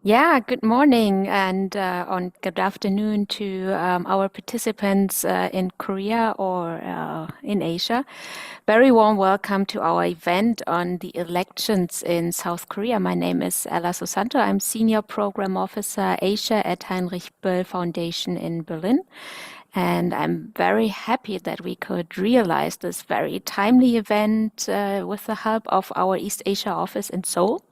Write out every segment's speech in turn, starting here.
Yeah, good morning and on good afternoon to our participants in Korea or in Asia. Very warm welcome to our event on the elections in South Korea. My name is Ella Susanto. I'm Senior Program Officer Asia at Heinrich-Böll Foundation in Berlin. And I'm very happy that we could realize this very timely event with the help of our East Asia office in Seoul.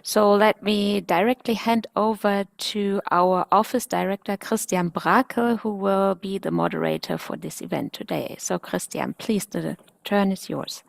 So let me directly hand over to our office director, Christian Brakel, who will be the moderator for this event today. So Christian, please, the turn is yours.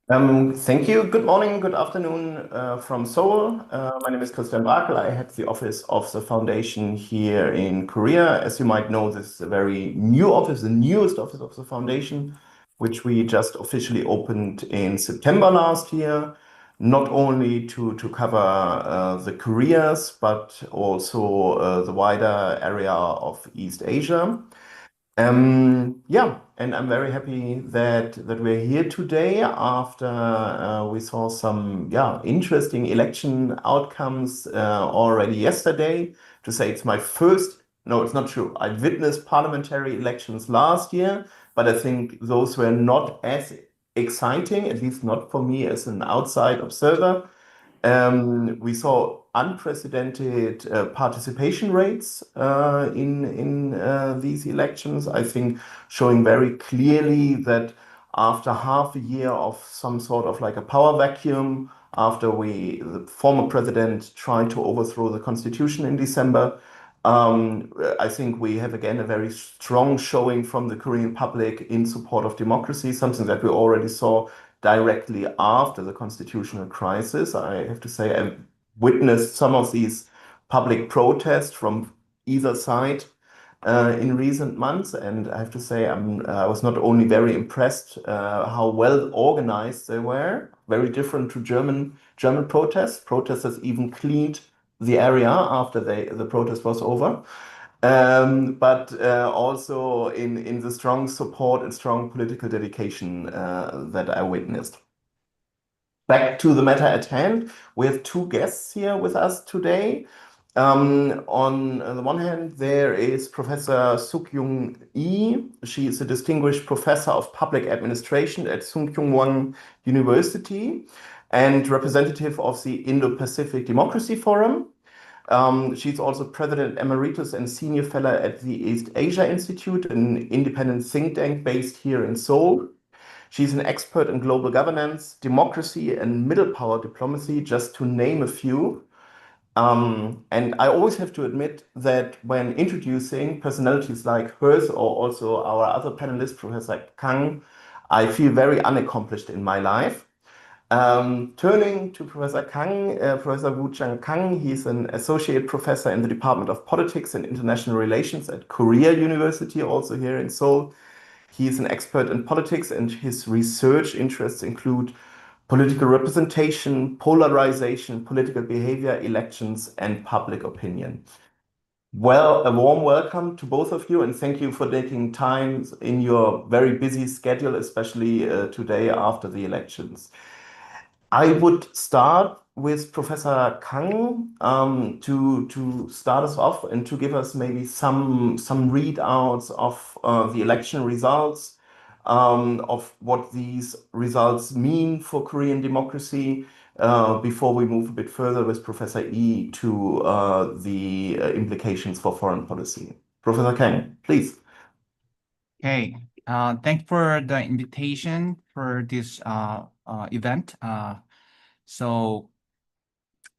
Thank you. Good morning, good afternoon from Seoul. My name is Christian Brakel. I head the office of the foundation here in Korea. As you might know, this is a very new office, the newest office of the foundation, which we just officially opened in September last year, not only to cover the Koreas, but also the wider area of East Asia. Yeah, and I'm very happy that we're here today after we saw some interesting election outcomes already yesterday. To say it's my first, no, it's not true. I witnessed parliamentary elections last year, but I think those were not as exciting, at least not for me as an outside observer. We saw unprecedented participation rates in these elections. I think showing very clearly that after half a year of some sort of like a power vacuum, after the former president tried to overthrow the constitution in December, I think we have again a very strong showing from the Korean public in support of democracy, something that we already saw directly after the constitutional crisis. I have to say, I witnessed some of these public protests from either side in recent months, and I have to say, I was not only very impressed how well organized they were, very different to German protests. Protesters even cleaned the area after the protest was over. But also in the strong support and strong political dedication that I witnessed. Back to the matter at hand, we have two guests here with us today. On the one hand, there is Professor Suk-Young Lee. She is a distinguished professor of public administration at Sungkyunkwan University and representative of the Indo-Pacific Democracy Forum. She's also President Emeritus and Senior Fellow at the East Asia Institute, an independent think tank based here in Seoul. She's an expert in global governance, democracy, and middle power diplomacy, just to name a few. And I always have to admit that when introducing personalities like hers or also our other panelist, Professor Kang, I feel very unaccomplished in my life. Turning to Professor Kang, Professor Wu Chang Kang, he's an associate professor in the Department of Politics and International Relations at Korea University, also here in Seoul. He is an expert in politics, and his research interests include political representation, polarization, political behavior, elections, and public opinion. Well, a warm welcome to both of you, and thank you for taking time in your very busy schedule, especially today after the elections. I would start with Professor Kang to start us off and to give us maybe some readouts of the election results, of what these results mean for Korean democracy, before we move a bit further with Professor Yi to the implications for foreign policy. Professor Kang, please. Okay, thanks for the invitation for this event. So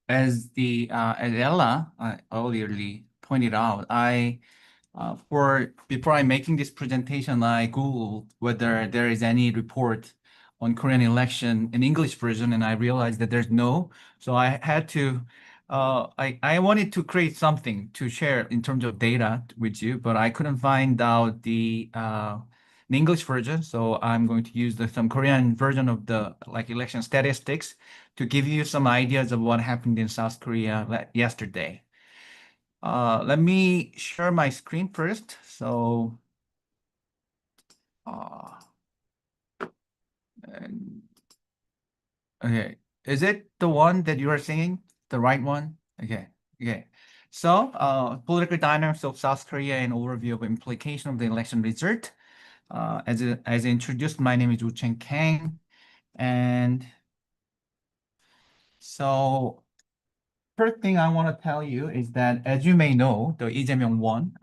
as as Ella earlier pointed out, before I making this presentation, I Googled whether there is any report on Korean election in English version, and I realized that there's no. So I had to I wanted to create something to share in terms of data with you, but I couldn't find out the English version. So I'm going to use some Korean version of the election statistics to give you some ideas of what happened in South Korea yesterday. Let me share my screen first. So, okay, is it the one that you are seeing, the right one? Okay. Okay. So, political dynamics of South Korea and overview of implication of the election result. As introduced, my name is Woo-Cheng Kang, and so first thing I want to tell you is that, as you may know, the Lee Jae-myung won,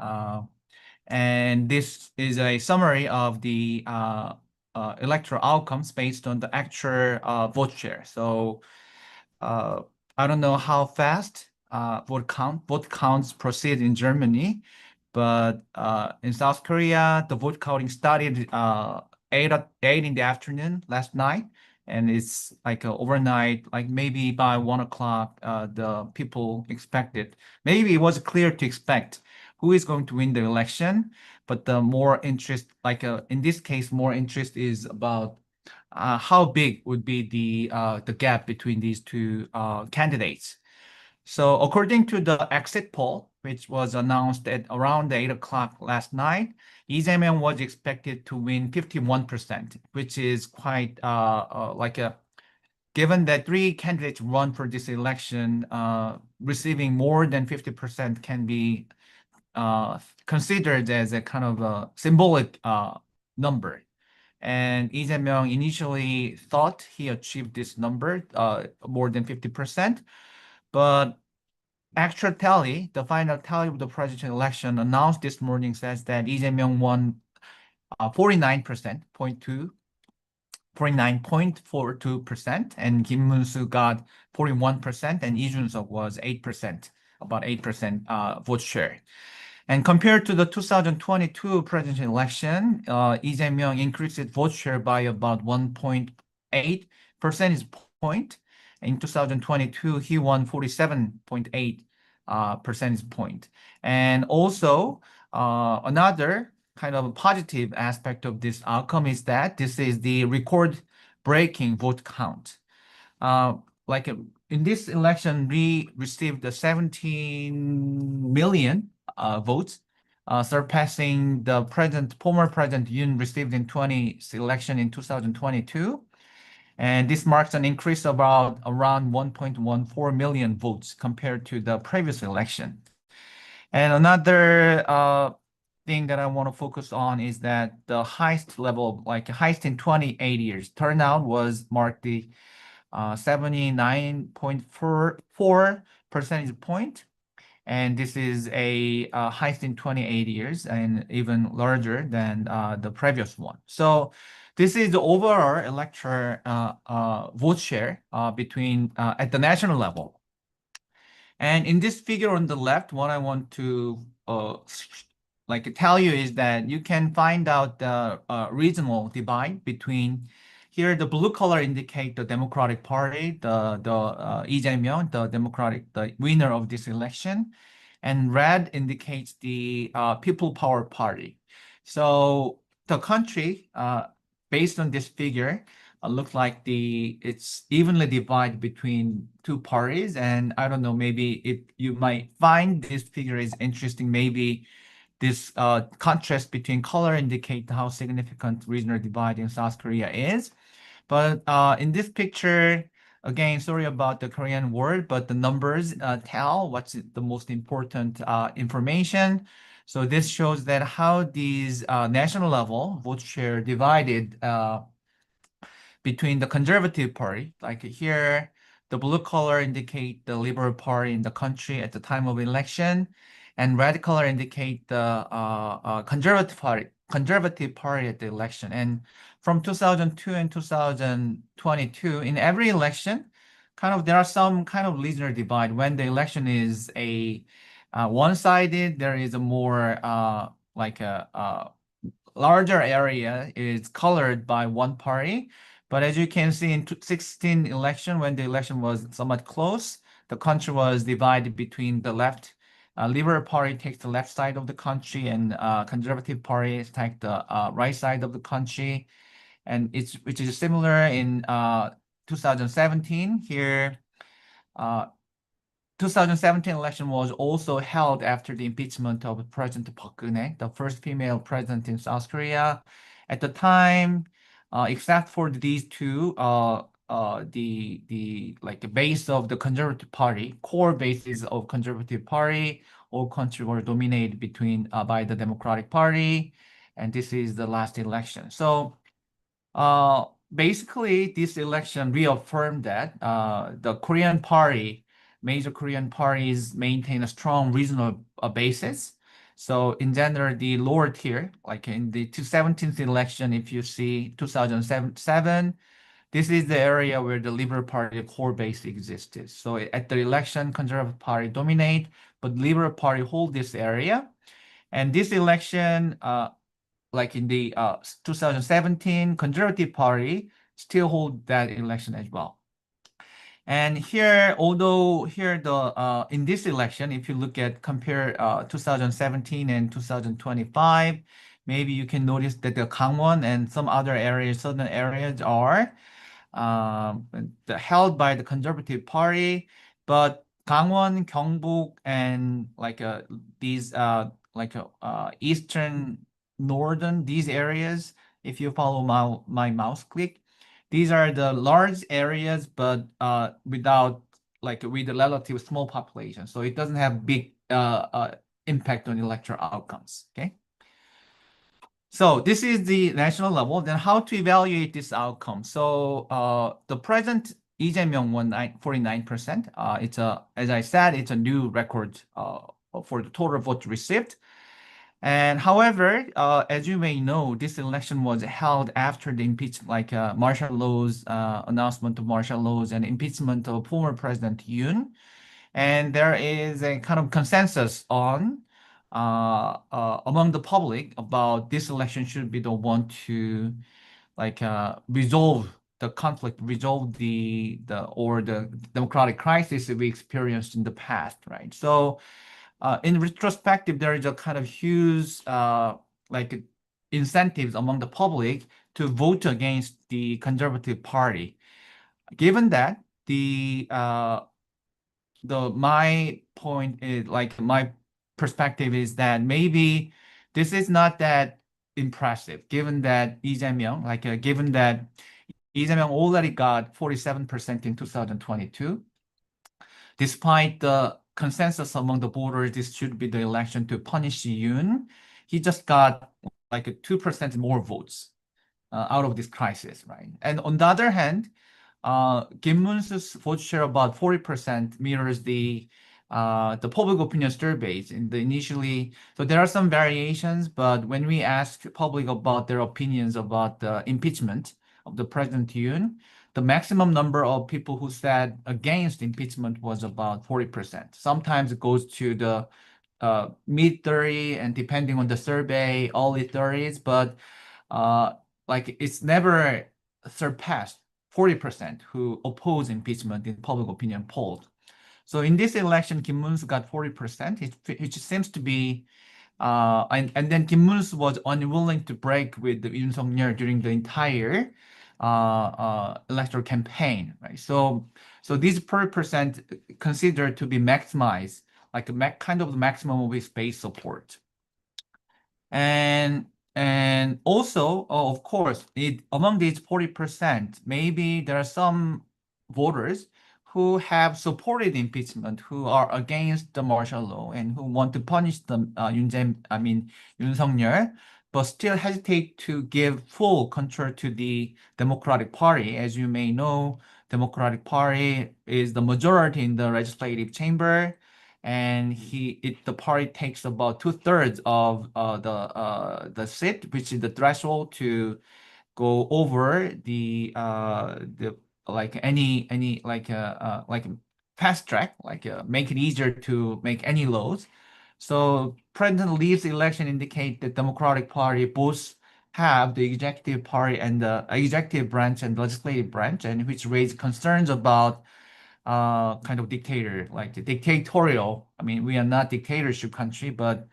and this is a summary of the electoral outcomes based on the actual vote share. So uh, I don't know how fast vote counts proceed in Germany, but in South Korea, the vote counting started 8 in the afternoon last night, and it's like overnight, like maybe by 1 o'clock, the people expected. Maybe it was clear to expect who is going to win the election, but the more interest, like in this case, more interest is about how big would be the gap between these two candidates. So according to the exit poll, which was announced at around 8 o'clock last night, Lee Jae-myung was expected to win 51%, which is quite like a given that three candidates run for this election, receiving more than 50% can be considered as a kind of a symbolic number. And Lee Jae-myung initially thought he achieved this number, more than 50%, but actual tally, the final tally of the presidential election announced this morning says that Lee Jae-myung won 49.42%, and Kim Moon-soo got 41%, and Lee Jun-suk was 8%, about 8% vote share. And compared to the 2022 presidential election, Lee Jae-myung increased its vote share by about 1.8 percentage point. In 2022, he won 47.8 percentage point. And also, another kind of positive aspect of this outcome is that this is the record-breaking vote count. Like in this election, we received the 17 million votes, surpassing the former President Yoon received in election in 2022. And this marks an increase of around 1.14 million votes compared to the previous election. And another thing that I want to focus on is that the highest level, like highest in 28 years, turnout was marked the 79.44 percentage point. And this is a highest in 28 years and even larger than the previous one. So this is the overall electoral vote share between at the national level. And in this figure on the left, what I want to like tell you is that you can find out the regional divide between here. The blue color indicate the Democratic Party, Lee Jae-myung, the winner of this election, and red indicates the People Power Party. So the country, based on this figure, looks like it's evenly divided between two parties. And I don't know, maybe if you might find this figure is interesting, maybe this contrast between color indicate how significant regional divide in South Korea is. But in this picture, again, sorry about the Korean word, but the numbers tell what's the most important information. So this shows that how these national level vote share divided between the Conservative Party. Like here, the blue color indicate the Liberal Party in the country at the time of election, and red color indicate the Conservative Party at the election. And from 2002 and 2022, in every election, there are some kind of regional divide. When the election is a one-sided, there is a more like a larger area is colored by one party. But as you can see in 2016 election, when the election was somewhat close, the country was divided between the left. Liberal Party takes the left side of the country, and Conservative Party takes the right side of the country. And which is similar in 2017. Here, 2017 election was also held after the impeachment of President Park Geun-hye, the first female president in South Korea. At the time, except for these two the like base of the Conservative Party, core bases of Conservative Party, all countries were dominated between by the Democratic Party, and this is the last election. So basically, this election reaffirmed that the Korean party, major Korean parties maintain a strong regional basis. So in general, the lower tier, like in the 2017 election, if you see 2007, this is the area where the Liberal Party core base existed. So at the election, Conservative Party dominate, but Liberal Party hold this area. And this election, like in the 2017, Conservative Party still hold that election as well. And here, although here the in this election, if you look at compare 2017 and 2025, maybe you can notice that the Gangwon and some other areas, southern areas are held by the Conservative Party, but Gangwon, Gyeongbuk, and like these eastern, northern, these areas, if you follow my mouse click, these are the large areas, but without with a relatively small population, so it doesn't have big impact on electoral outcomes. Okay. So this is the national level. Then how to evaluate this outcome? So the present Lee Jae-myung won 49%. It's as I said, it's a new record for the total votes received. And however, as you may know, this election was held after the impeachment, martial laws, announcement of martial laws, and impeachment of former President Yoon. And there is a kind of consensus on among the public about this election should be the one to resolve the conflict, resolve the democratic crisis that we experienced in the past, right? So in retrospective, there is a kind of huge incentives among the public to vote against the Conservative Party. Given that my point is my perspective is that maybe this is not that impressive, given that Lee Jae-myung, given that Lee Jae-myung already got 47% in 2022, despite the consensus among the voters, this should be the election to punish Yoon. He just got 2% more votes out of this crisis, right? And on the other hand, Kim Moon-soo's vote share about 40% mirrors the public opinion surveys in the initially. So there are some variations, but when we ask public about their opinions about the impeachment of the President Yoon, the maximum number of people who said against impeachment was about 40%. Sometimes it goes to the mid 30 and depending on the survey, early 30s, but it's never surpassed 40% who oppose impeachment in public opinion polls. So in this election, Kim Moon-soo got 40%, which seems to be, and then Kim Moon-soo was unwilling to break with Yoon Suk-yeol during the entire electoral campaign, right? So these 40% considered to be maximized, kind of the maximum of his base support. And also, of course, among these 40%, maybe there are some voters who have supported impeachment, who are against the martial law and who want to punish Yoon Suk-yeol, but still hesitate to give full control to the Democratic Party. As you may know, Democratic Party is the majority in the legislative chamber, and the party takes about 2/3 of the seat, which is the threshold to go over the fast track, make it easier to make any laws. So President Lee's election indicate that Democratic Party both have the executive party and the executive branch and legislative branch, and which raised concerns about kind of dictatorial. I mean, we are not dictatorship country, but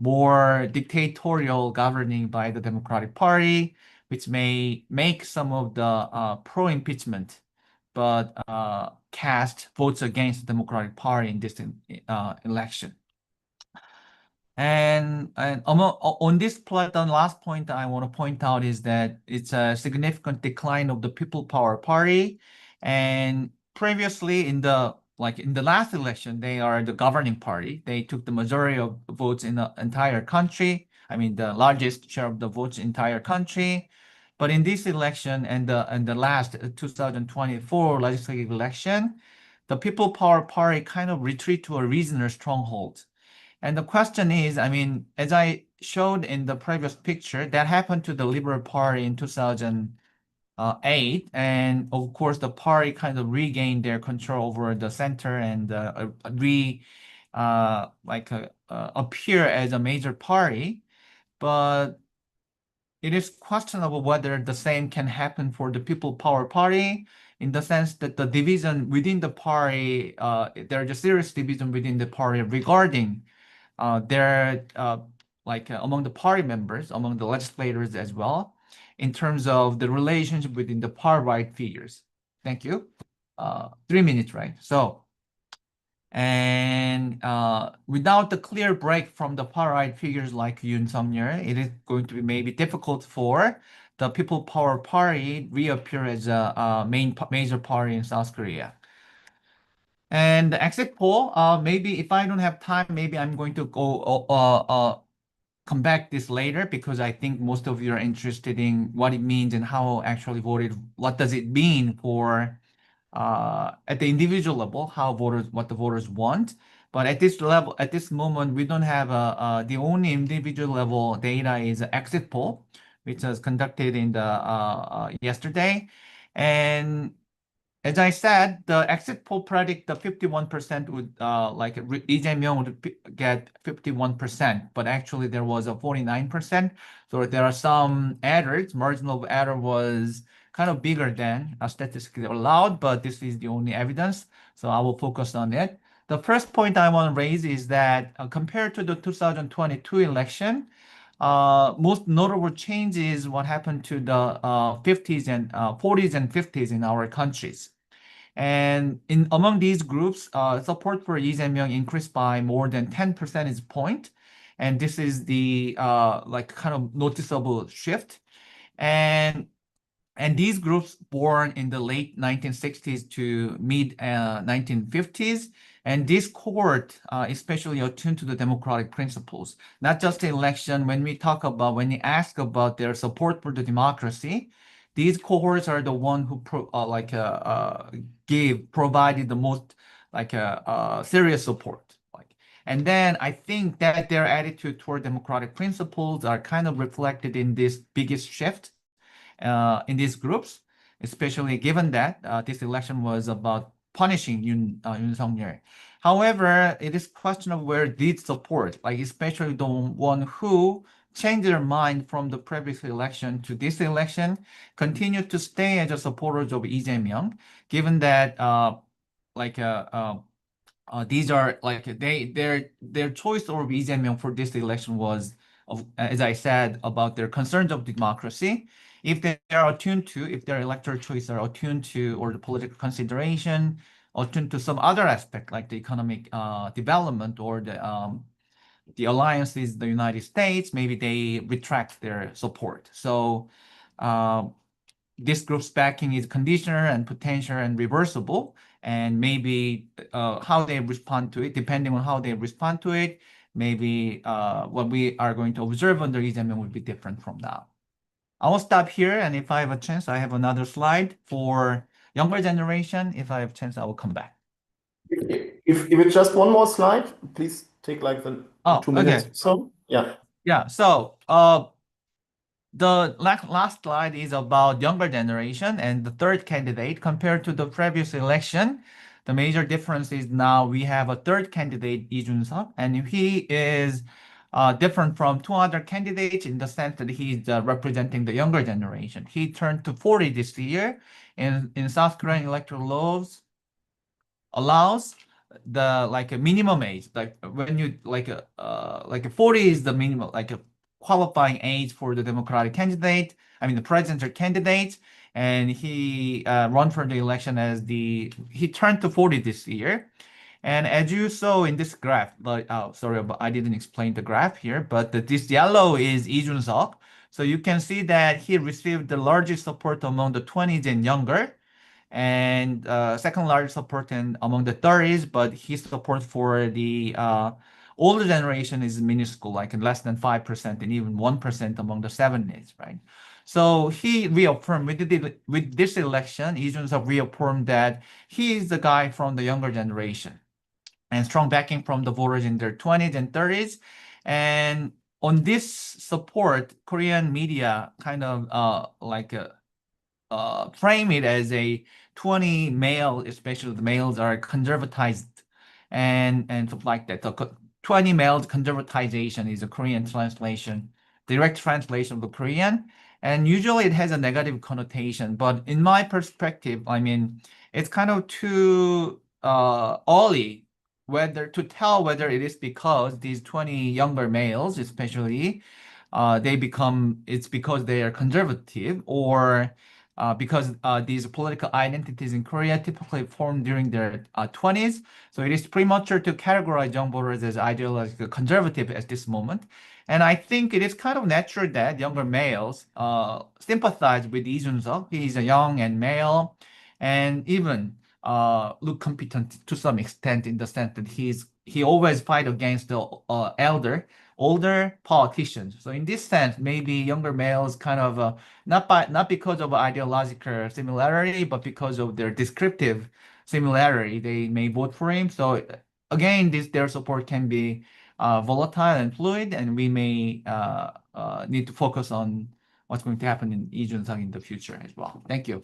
more dictatorial governing by the Democratic Party, which may make some of the pro-impeachment, but cast votes against the Democratic Party in this election. And on this point, the last point I want to point out is that it's a significant decline of the People Power Party. And previously in the last election, they are the governing party. They took the majority of votes in the entire country. I mean, the largest share of the votes in entire country. But in this election and the last 2024 legislative election, the People Power Party kind of retreat to a regional stronghold. And the question is, I mean, as I showed in the previous picture, that happened to the Liberal Party in 2008, and of course the party kind of regained their control over the center and appear as a major party. But it is questionable whether the same can happen for the People Power Party, in the sense that the division within the party, there's a serious division within the party regarding among the party members, among the legislators as well, in terms of the relationship within the far-right figures. Thank you. 3 minutes, right? Without the clear break from the far-right figures like Yoon Suk-yeol, it is going to be maybe difficult for the People Power Party reappear as a major party in South Korea. And the exit poll, maybe if I don't have time, maybe I'm going to come back this later, because I think most of you are interested in what it means and how actually voted. What does it mean for at the individual level, what the voters want. But at this level, at this moment, we don't have the only individual level data is an exit poll, which was conducted in the yesterday. And as I said, the exit poll predict the 51% would Lee Jae-myung would get 51%, but actually there was a 49%. So there are some errors. Margin of error was kind of bigger than statistically allowed, but this is the only evidence. So I will focus on it. The first point I want to raise is that compared to the 2022 election, most notable change is what happened to the 50s and 40s and 50s in our countries. And among these groups, support for Lee Jae-myung increased by more than 10 percentage point. And this is the kind of noticeable shift. And these groups born in the late 1960s to mid 1950s, and this cohort especially attuned to the democratic principles, not just the election. When we ask about their support for the democracy, these cohorts are the one who provided the most serious support. And then I think that their attitude toward democratic principles are kind of reflected in this biggest shift in these groups, especially given that this election was about punishing Yoon Suk-yeol. However, it is questionable where these support, especially the one who changed their mind from the previous election to this election, continue to stay as a supporters of Lee Jae-myung, given that these are their choice of Lee Jae-myung for this election was, as I said, about their concerns of democracy. If their electoral choice are attuned to, or the political consideration, attuned to some other aspect like the economic development or the alliance with the United States, maybe they retract their support. So this group's backing is conditional and potential and reversible, and maybe how they respond to it, depending on how they respond to it, maybe what we are going to observe under Lee Jae-myung will be different from now. I will stop here, and if I have a chance, I have another slide for younger generation. If I have a chance, I will come back. If it's just one more slide, please take the 2 minutes. Okay. So yeah. So the last slide is about younger generation and the third candidate. Compared to the previous election, the major difference is now we have a third candidate, Lee Jun-suk, and he is different from two other candidates in the sense that he's representing the younger generation. He turned to 40 this year. In South Korean electoral laws allows the a minimum age, when you 40 is the minimum, a qualifying age for the Democratic candidate, I mean the presidential candidate, and he run for the election he turned to 40 this year. And as you saw in this graph, sorry, I didn't explain the graph here, but this yellow is Lee Jun-suk. So you can see that he received the largest support among the 20s and younger. and second largest support among the 30s, but his support for the older generation is minuscule, like less than 5% and even 1% among the 70s, right? So he reaffirmed with this election, Lee Jun-suk reaffirmed that he is the guy from the younger generation and strong backing from the voters in their 20s and 30s. And on this support, Korean media kind of frame it as a 20 male, especially the males are conservatized and stuff like that. So 20 males conservatization is a Korean translation, direct translation of the Korean. And usually it has a negative connotation. But in my perspective, I mean, it's kind of too early whether to tell whether it is because these 20 younger males, especially, it's because they are conservative or because these political identities in Korea typically form during their 20s. So it is premature to categorize young voters as ideologically conservative at this moment. And I think it is kind of natural that younger males sympathize with Lee Jun-suk. He is a young and male and even look competent to some extent in the sense that he always fight against the older politicians. So in this sense, maybe younger males kind of not because of ideological similarity, but because of their descriptive similarity, they may vote for him. So again, their support can be volatile and fluid, and we may need to focus on what's going to happen in Lee Jun-suk in the future as well. Thank you.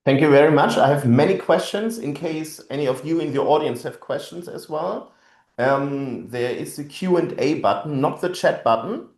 Thank you very much. I have many questions in case any of you in the audience have questions as well. There is the Q&A button, not the chat button,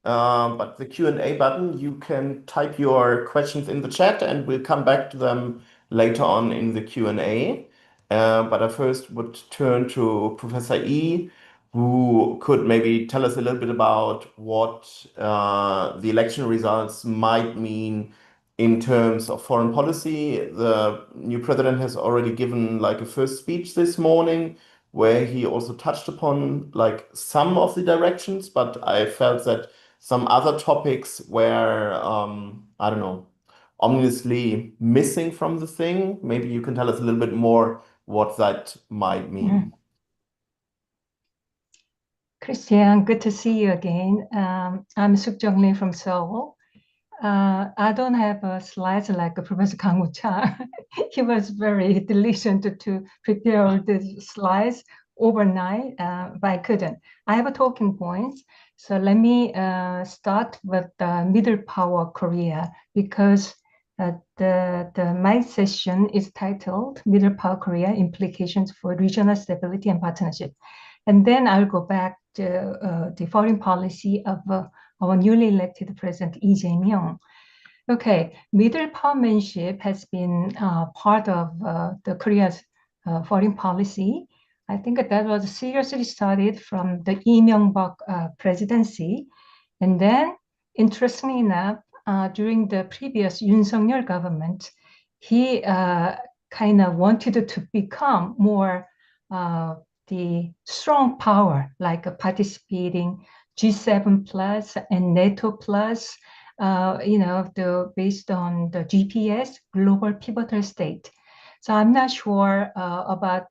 but the Q&A button. You can type your questions in the chat and we'll come back to them later on in the Q&A. But I first would turn to Professor E, who could maybe tell us a little bit about what the election results might mean in terms of foreign policy. The new president has already given like a first speech this morning where he also touched upon like some of the directions, but I felt that some other topics were, I don't know, ominously missing from the thing. Maybe you can tell us a little bit more what that might mean. Christian, good to see you again. I'm Suk Jung-Lee from Seoul. I don't have slides like Professor Kang Woo-cha. He was very diligent to prepare all these slides overnight, but I couldn't. I have a talking points. So let me start with the middle power Korea, because my session is titled Middle Power Korea, Implications for Regional Stability and Partnership. And then I'll go back to the foreign policy of our newly elected President Lee Jae-myung. Okay, middle powermanship has been part of the Korea's foreign policy. I think that was seriously studied from the Lee Myung-bak presidency. And then, interestingly enough, during the previous Yoon Suk-yeol government, he kind of wanted to become more the strong power, like participating G7 plus and NATO plus, based on the GPS, global pivotal state. So I'm not sure about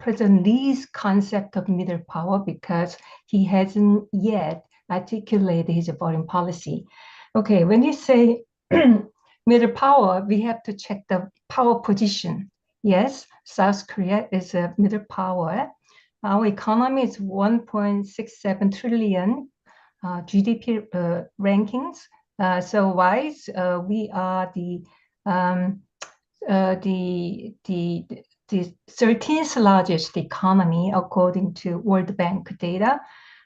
President Lee's concept of middle power because he hasn't yet articulated his foreign policy. Okay, when you say middle power, we have to check the power position. Yes, South Korea is a middle power. Our economy is 1.67 trillion GDP rankings. So wise, we are the 13th largest economy according to World Bank data.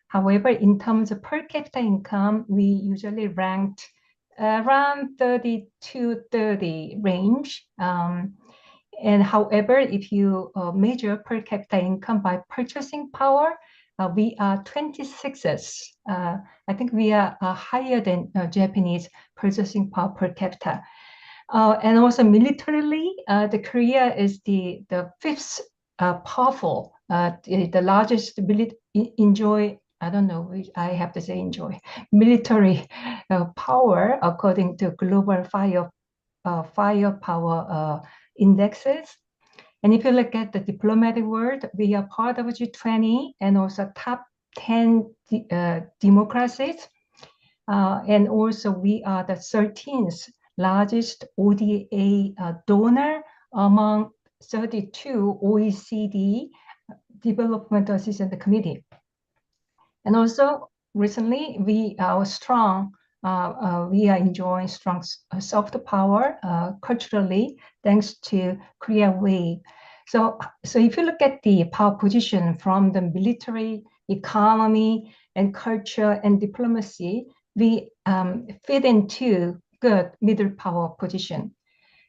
However, in terms of per capita income, we usually ranked around 30 to 30 range. And however, if you measure per capita income by purchasing power, we are 26th. I think we are higher than Japanese purchasing power per capita. And also militarily, the Korea is the fifth powerful, the largest enjoy, I don't know, I have to say enjoy, military power according to Global Firepower firepower indexes. And if you look at the diplomatic world, we are part of G20 and also top 10 democracies. And also we are the 13th largest ODA donor among 32 OECD Development Assistance Committee. And also recently we are strong, we are enjoying strong soft power culturally thanks to Korea Wave. So if you look at the power position from the military, economy, and culture and diplomacy, we fit into good middle power position.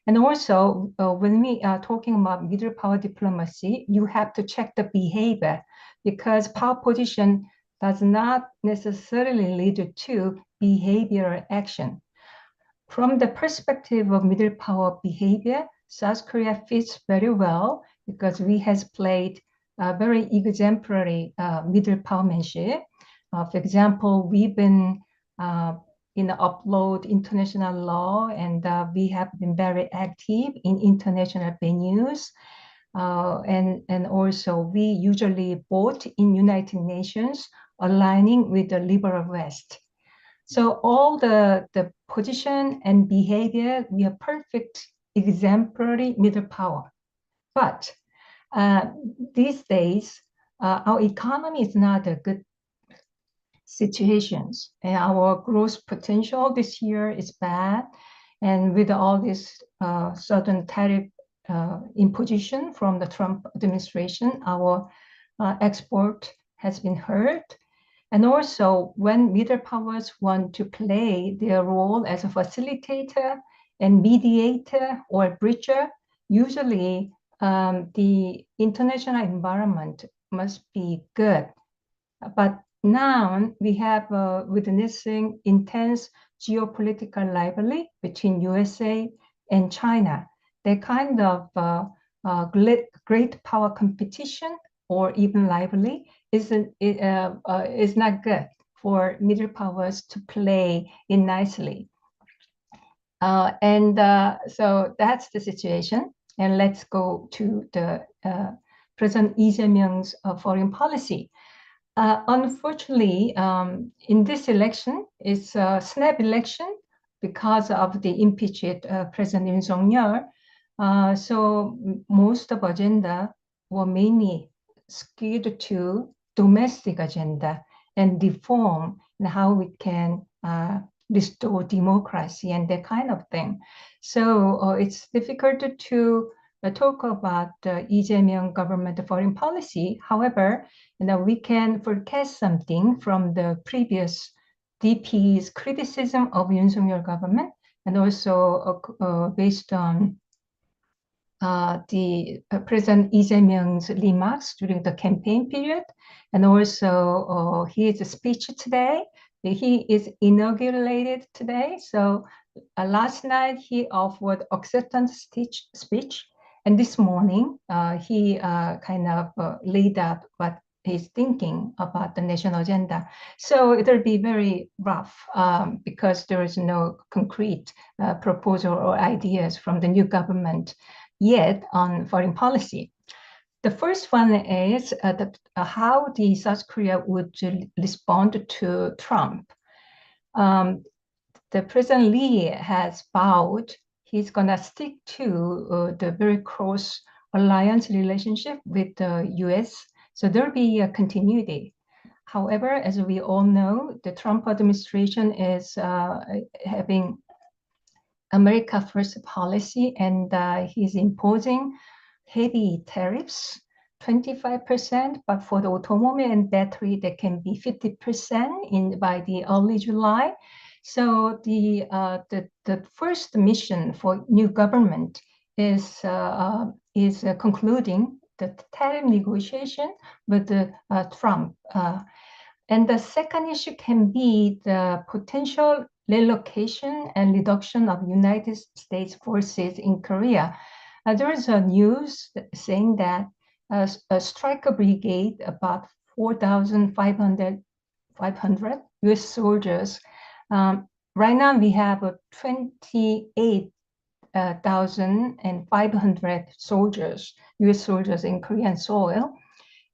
And also, when we are talking about middle power diplomacy, you have to check the behavior because power position does not necessarily lead to behavioral action. From the perspective of middle power behavior, South Korea fits very well because we has played a very exemplary middle powermanship. For example, we've been in upload international law, and we have been very active in international venues. And also we usually vote in United Nations, aligning with the liberal West. So all the position and behavior, we are perfect exemplary middle power. But these days, our economy is not a good situations, and our growth potential this year is bad. And with all this sudden tariff imposition from the Trump administration, our export has been hurt. And also, when middle powers want to play their role as a facilitator and mediator or bridger, usually the international environment must be good. But now we have witnessing intense geopolitical rivalry between USA and China. That kind of great power competition or even rivalry is not good for middle powers to play in nicely. So that's the situation. And let's go to the President Lee Jae-myung's foreign policy. Unfortunately, in this election, it's a snap election because of the impeached President Yoon Suk-yeol. So most of agenda were mainly skewed to domestic agenda and reform and how we can restore democracy and that kind of thing. So it's difficult to talk about the Lee Jae-myung government foreign policy. However, we can forecast something from the previous DP's criticism of Yoon Suk-yeol government, and also based on the President Lee Jae-myung's remarks during the campaign period, and also his speech today. He is inaugurated today. So last night he offered acceptance speech, and this morning he kind of laid out what he's thinking about the national agenda. So it'll be very rough because there is no concrete proposal or ideas from the new government yet on foreign policy. The first one is how the South Korea would respond to Trump. The President Lee has vowed he's gonna stick to the very close alliance relationship with the US. So there'll be a continuity. However, as we all know, the Trump administration is having America First policy, and he's imposing heavy tariffs, 25%, but for the automobile and battery, they can be 50% by the early July. So the first mission for new government is concluding the tariff negotiation with Trump. And the second issue can be the potential relocation and reduction of United States forces in Korea. There is a news saying that a striker brigade, about 4,500 US soldiers. Right now we have 28 1,500 soldiers, U.S. soldiers in Korean soil.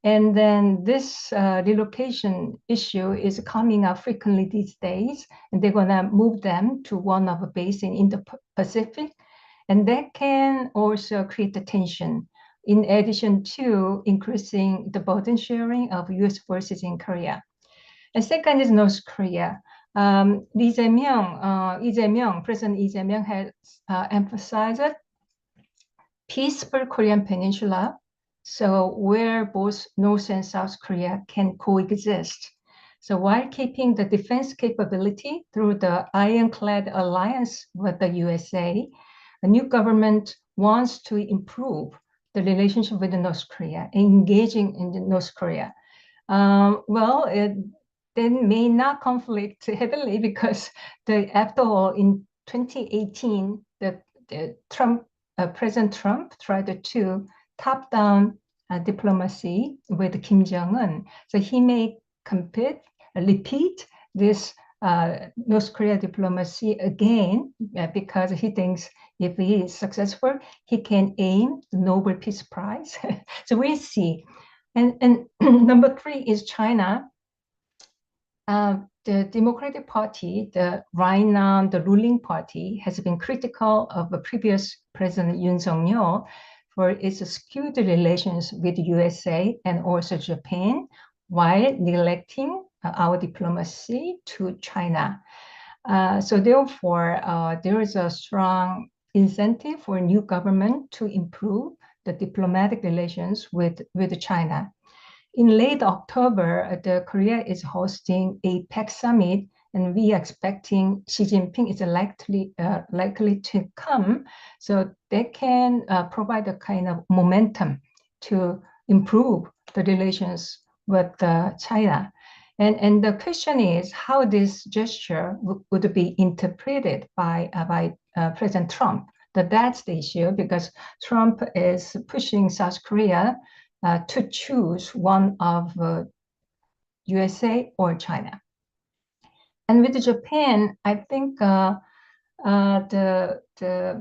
And then this relocation issue is coming up frequently these days, and they're going to move them to one of a base in the Pacific. And that can also create the tension, in addition to increasing the burden sharing of U.S. forces in Korea. And second is North Korea. President Lee Jae-myung has emphasized peaceful Korean Peninsula, so where both North and South Korea can coexist. So while keeping the defense capability through the ironclad alliance with the USA, the new government wants to improve the relationship with North Korea, engaging in North Korea. They may not conflict heavily because after all, in 2018, President Trump tried to top-down diplomacy with Kim Jong-un. So he may repeat this North Korea diplomacy again because he thinks if he is successful, he can aim the Nobel Peace Prize. So we'll see. And number 3 is China. The Democratic Party, right now the ruling party, has been critical of the previous President Yoon Suk-yeol for its skewed relations with the USA and also Japan, while neglecting our diplomacy to China. So therefore, there is a strong incentive for a new government to improve the diplomatic relations with China. In late October, Korea is hosting a APEC summit, and we are expecting Xi Jinping is likely to come, so they can provide a kind of momentum to improve the relations with China. And the question is how this gesture would be interpreted by President Trump. That's the issue, because Trump is pushing South Korea to choose one of USA or China. And with Japan, I think the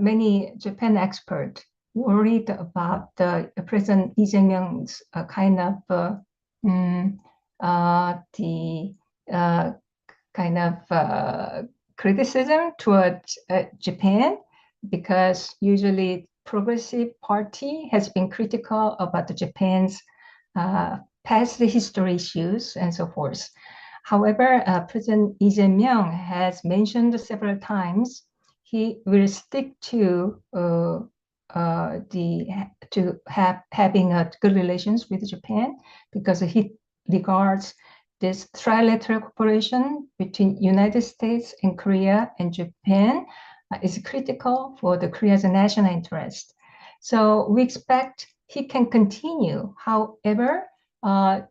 many Japan experts worried about the President Lee Jae-myung's criticism towards Japan, because usually Progressive Party has been critical about Japan's past history issues and so forth. However, President Lee Jae-myung has mentioned several times he will stick to having good relations with Japan, because he regards this trilateral cooperation between United States and Korea and Japan is critical for the Korea's national interest. So we expect he can continue. However,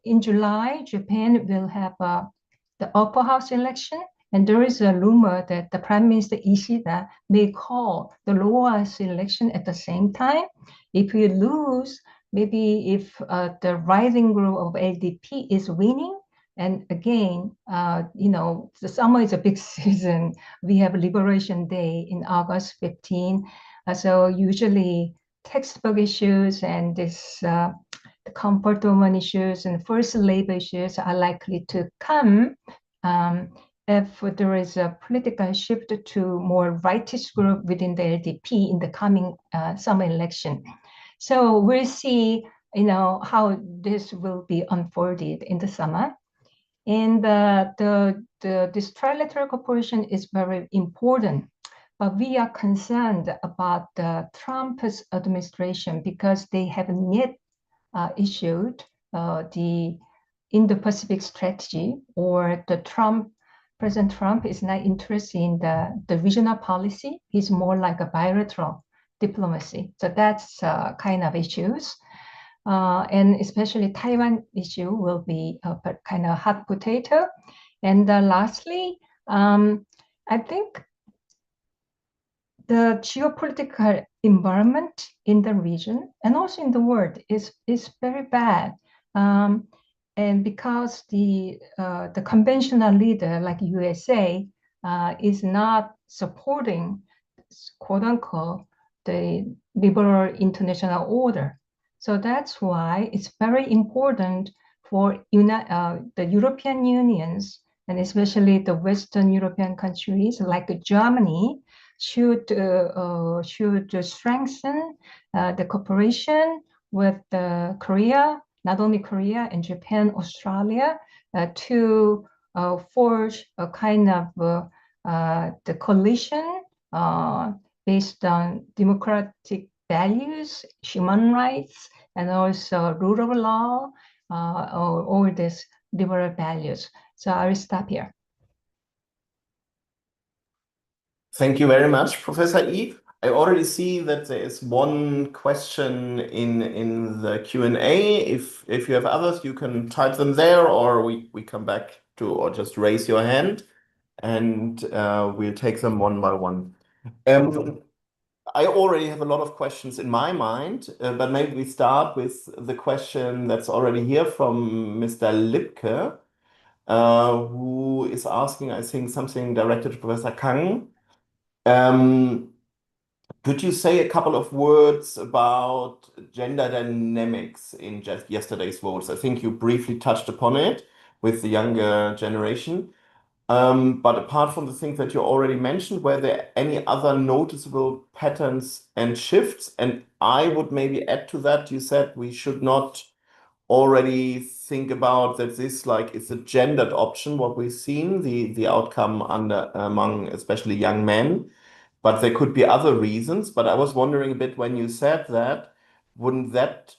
in July, Japan will have the upper house election, and there is a rumor that the Prime Minister Ishida may call the lower house election at the same time. If we lose, maybe if the rising group of LDP is winning, and again, the summer is a big season. We have Liberation Day in August 15. So usually textbook issues and this comfort woman issues and first labor issues are likely to come if there is a political shift to more rightist group within the LDP in the coming summer election. So we'll see, how this will be unfolded in the summer. And this trilateral cooperation is very important, but we are concerned about the Trump's administration because they haven't yet issued the Indo-Pacific strategy, or President Trump is not interested in the regional policy. He's more like a bilateral diplomacy. So that's kind of issues. And especially Taiwan issue will be a kind of hot potato. And lastly, I think the geopolitical environment in the region and also in the world is very bad. And because the conventional leader like USA is not supporting, quote unquote, the liberal international order. So that's why it's very important for the European unions, and especially the Western European countries like Germany, should strengthen the cooperation with Korea, not only Korea and Japan, Australia, to forge a kind of the coalition based on democratic values, human rights, and also rule of law, all these liberal values. So I will stop here. Thank you very much, Professor Yi. I already see that there is one question in the Q&A. If you have others, you can type them there, or we come back to, or just raise your hand, and we'll take them one by one. I already have a lot of questions in my mind, but maybe we start with the question that's already here from Mr. Lipke, who is asking, I think, something directed to Professor Kang. Could you say a couple of words about gender dynamics in just yesterday's votes? I think you briefly touched upon it with the younger generation. But apart from the things that you already mentioned, were there any other noticeable patterns and shifts? And I would maybe add to that, you said we should not already think about that this like is a gendered option, what we've seen, the outcome among especially young men. But there could be other reasons. But I was wondering a bit when you said that, wouldn't that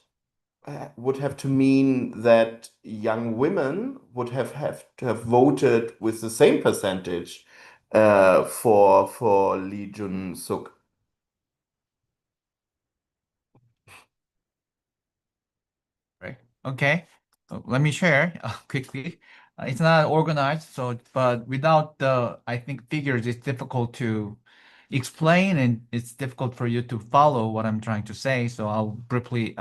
would have to mean that young women would have to have voted with the same percentage for Lee Jun-suk? Right. Okay. Let me share quickly. It's not organized, so but without the, I think, figures, it's difficult to explain, and it's difficult for you to follow what I'm trying to say. So I'll briefly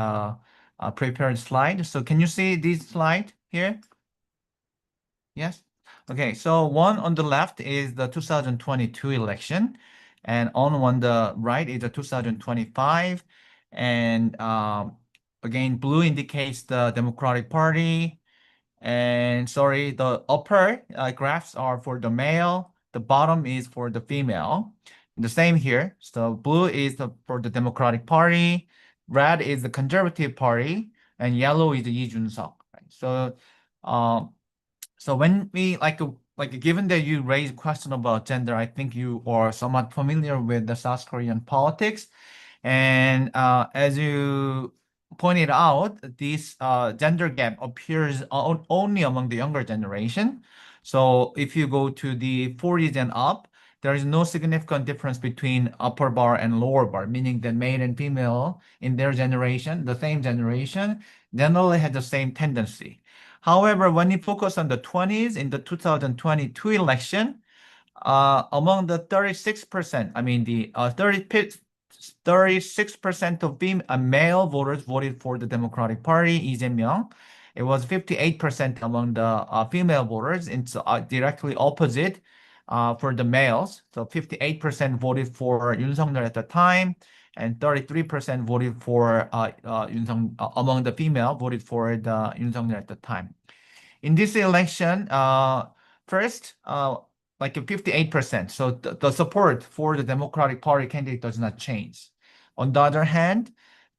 prepare a slide. So can you see this slide here? Yes. Okay. So one on the left is the 2022 election, and on the right is the 2025, and again, blue indicates the Democratic Party. And sorry, the upper graphs are for the male, the bottom is for the female. The same here. So blue is for the Democratic Party, red is the Conservative Party, and yellow is the Lee Jun-suk. Right? So when we given that you raised a question about gender, I think you are somewhat familiar with the South Korean politics. And as you pointed out, this gender gap appears only among the younger generation. So if you go to the 40s and up, there is no significant difference between upper bar and lower bar, meaning that male and female in their generation, the same generation, generally had the same tendency. However, when you focus on the 20s in the 2022 election, among the 36%, I mean the 36% of male voters voted for the Democratic Party, Lee Jae-myung. It was 58% among the female voters. It's directly opposite for the males. So 58% voted for Yoon Suk-yeol at the time, and 33% voted for among the female voted for the Yoon Suk-yeol at the time. In this election, first, like 58%. So the support for the Democratic Party candidate does not change. On the other hand,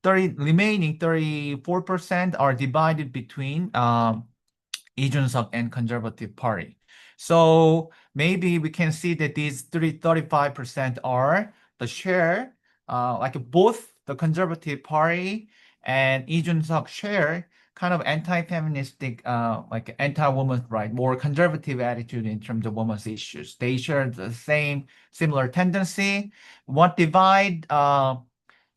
remaining 34% are divided between Lee Jun-suk and Conservative Party. So maybe we can see that these 35% are the share, like both the Conservative Party and Lee Jun-suk share kind of anti-feministic, like anti-woman's right, more conservative attitude in terms of women's issues. They share the similar tendency. What divide the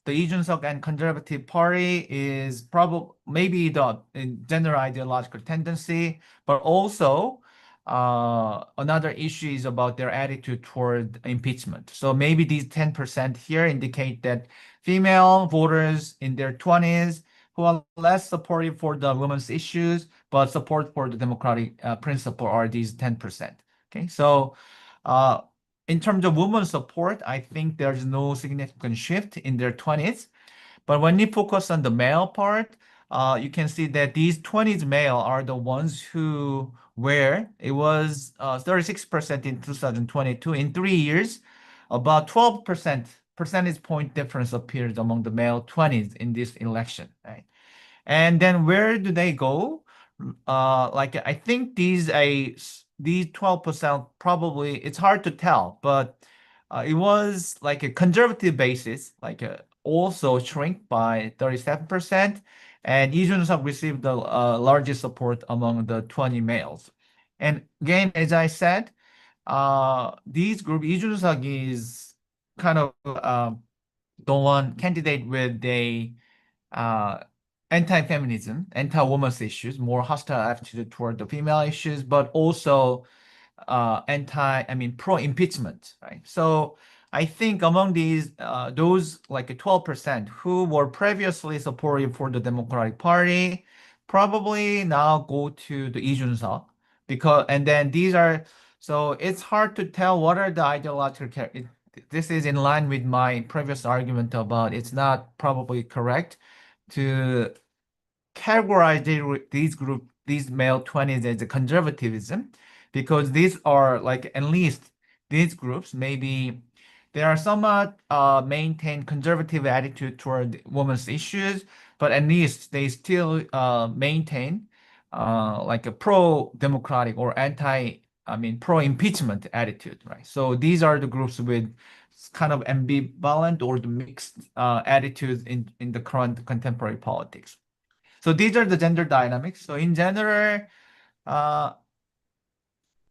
Lee Jun-suk and Conservative Party is probably maybe the gender ideological tendency, but also another issue is about their attitude toward impeachment. So maybe these 10% here indicate that female voters in their 20s who are less supportive for the women's issues, but support for the democratic principle are these 10%. Okay, so in terms of women support, I think there's no significant shift in their 20s. But when you focus on the male part, you can see that these 20s male are the ones who where it was 36% in 2022. In 3 years, about 12% percentage point difference appears among the male 20s in this election, right? And then where do they go? Like I think these 12% probably it's hard to tell, but it was like a conservative basis, like also shrink by 37%, and Lee Jun-suk received the largest support among the 20 males. And again, as I said, these group Lee Jun-suk is kind of the one candidate with a uh, anti-feminism, anti-women's issues, more hostile attitude toward the female issues, but also pro-impeachment, right? So I think among these, those like 12% who were previously supportive for the Democratic Party, probably now go to the Lee Jun-suk because, and then these are, so it's hard to tell what are the ideological, this is in line with my previous argument about it's not probably correct to categorize these male 20s as a conservatism, because these are like at least these groups maybe they are somewhat maintain conservative attitude toward women's issues, but at least they still maintain like a pro-democratic or pro-impeachment attitude, right? So these are the groups with kind of ambivalent or the mixed attitudes in the current contemporary politics. So these are the gender dynamics. So in general, uh,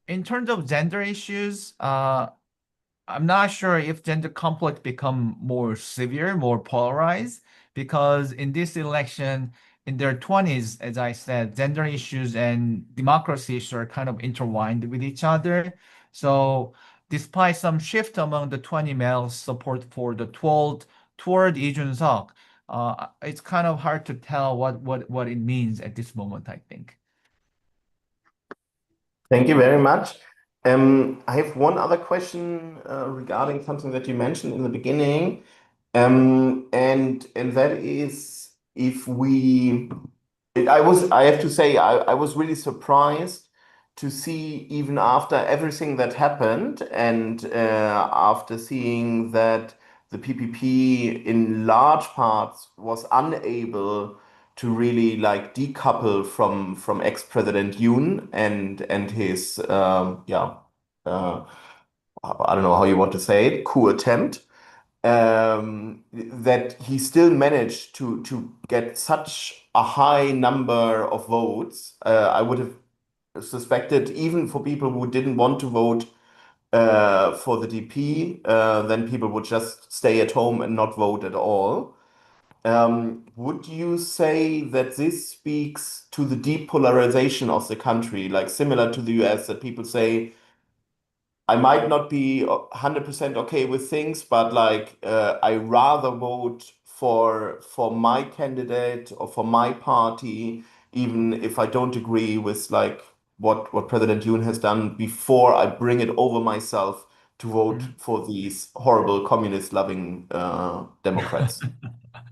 in terms of gender issues, I'm not sure if gender conflict become more severe, more polarized, because in this election, in their 20s, as I said, gender issues and democracy issues are kind of intertwined with each other. So despite some shift among the 20 males support for the 12 toward Lee Jun-suk, it's kind of hard to tell what it means at this moment, I think. Thank you very much. I have one other question regarding something that you mentioned in the beginning, and that is if we. I have to say I was really surprised to see even after everything that happened and after seeing that the PPP in large parts was unable to really like decouple from ex-President Yoon and his uh, I don't know how you want to say it, coup attempt, that he still managed to get such a high number of votes. I would have suspected even for people who didn't want to vote for the DP, then people would just stay at home and not vote at all. Would you say that this speaks to the depolarization of the country, like similar to the US, that people say, I might not be 100% okay with things, but like I rather vote for my candidate or for my party, even if I don't agree with like what President Yoon has done before I bring it over myself to vote for these horrible communist-loving Democrats.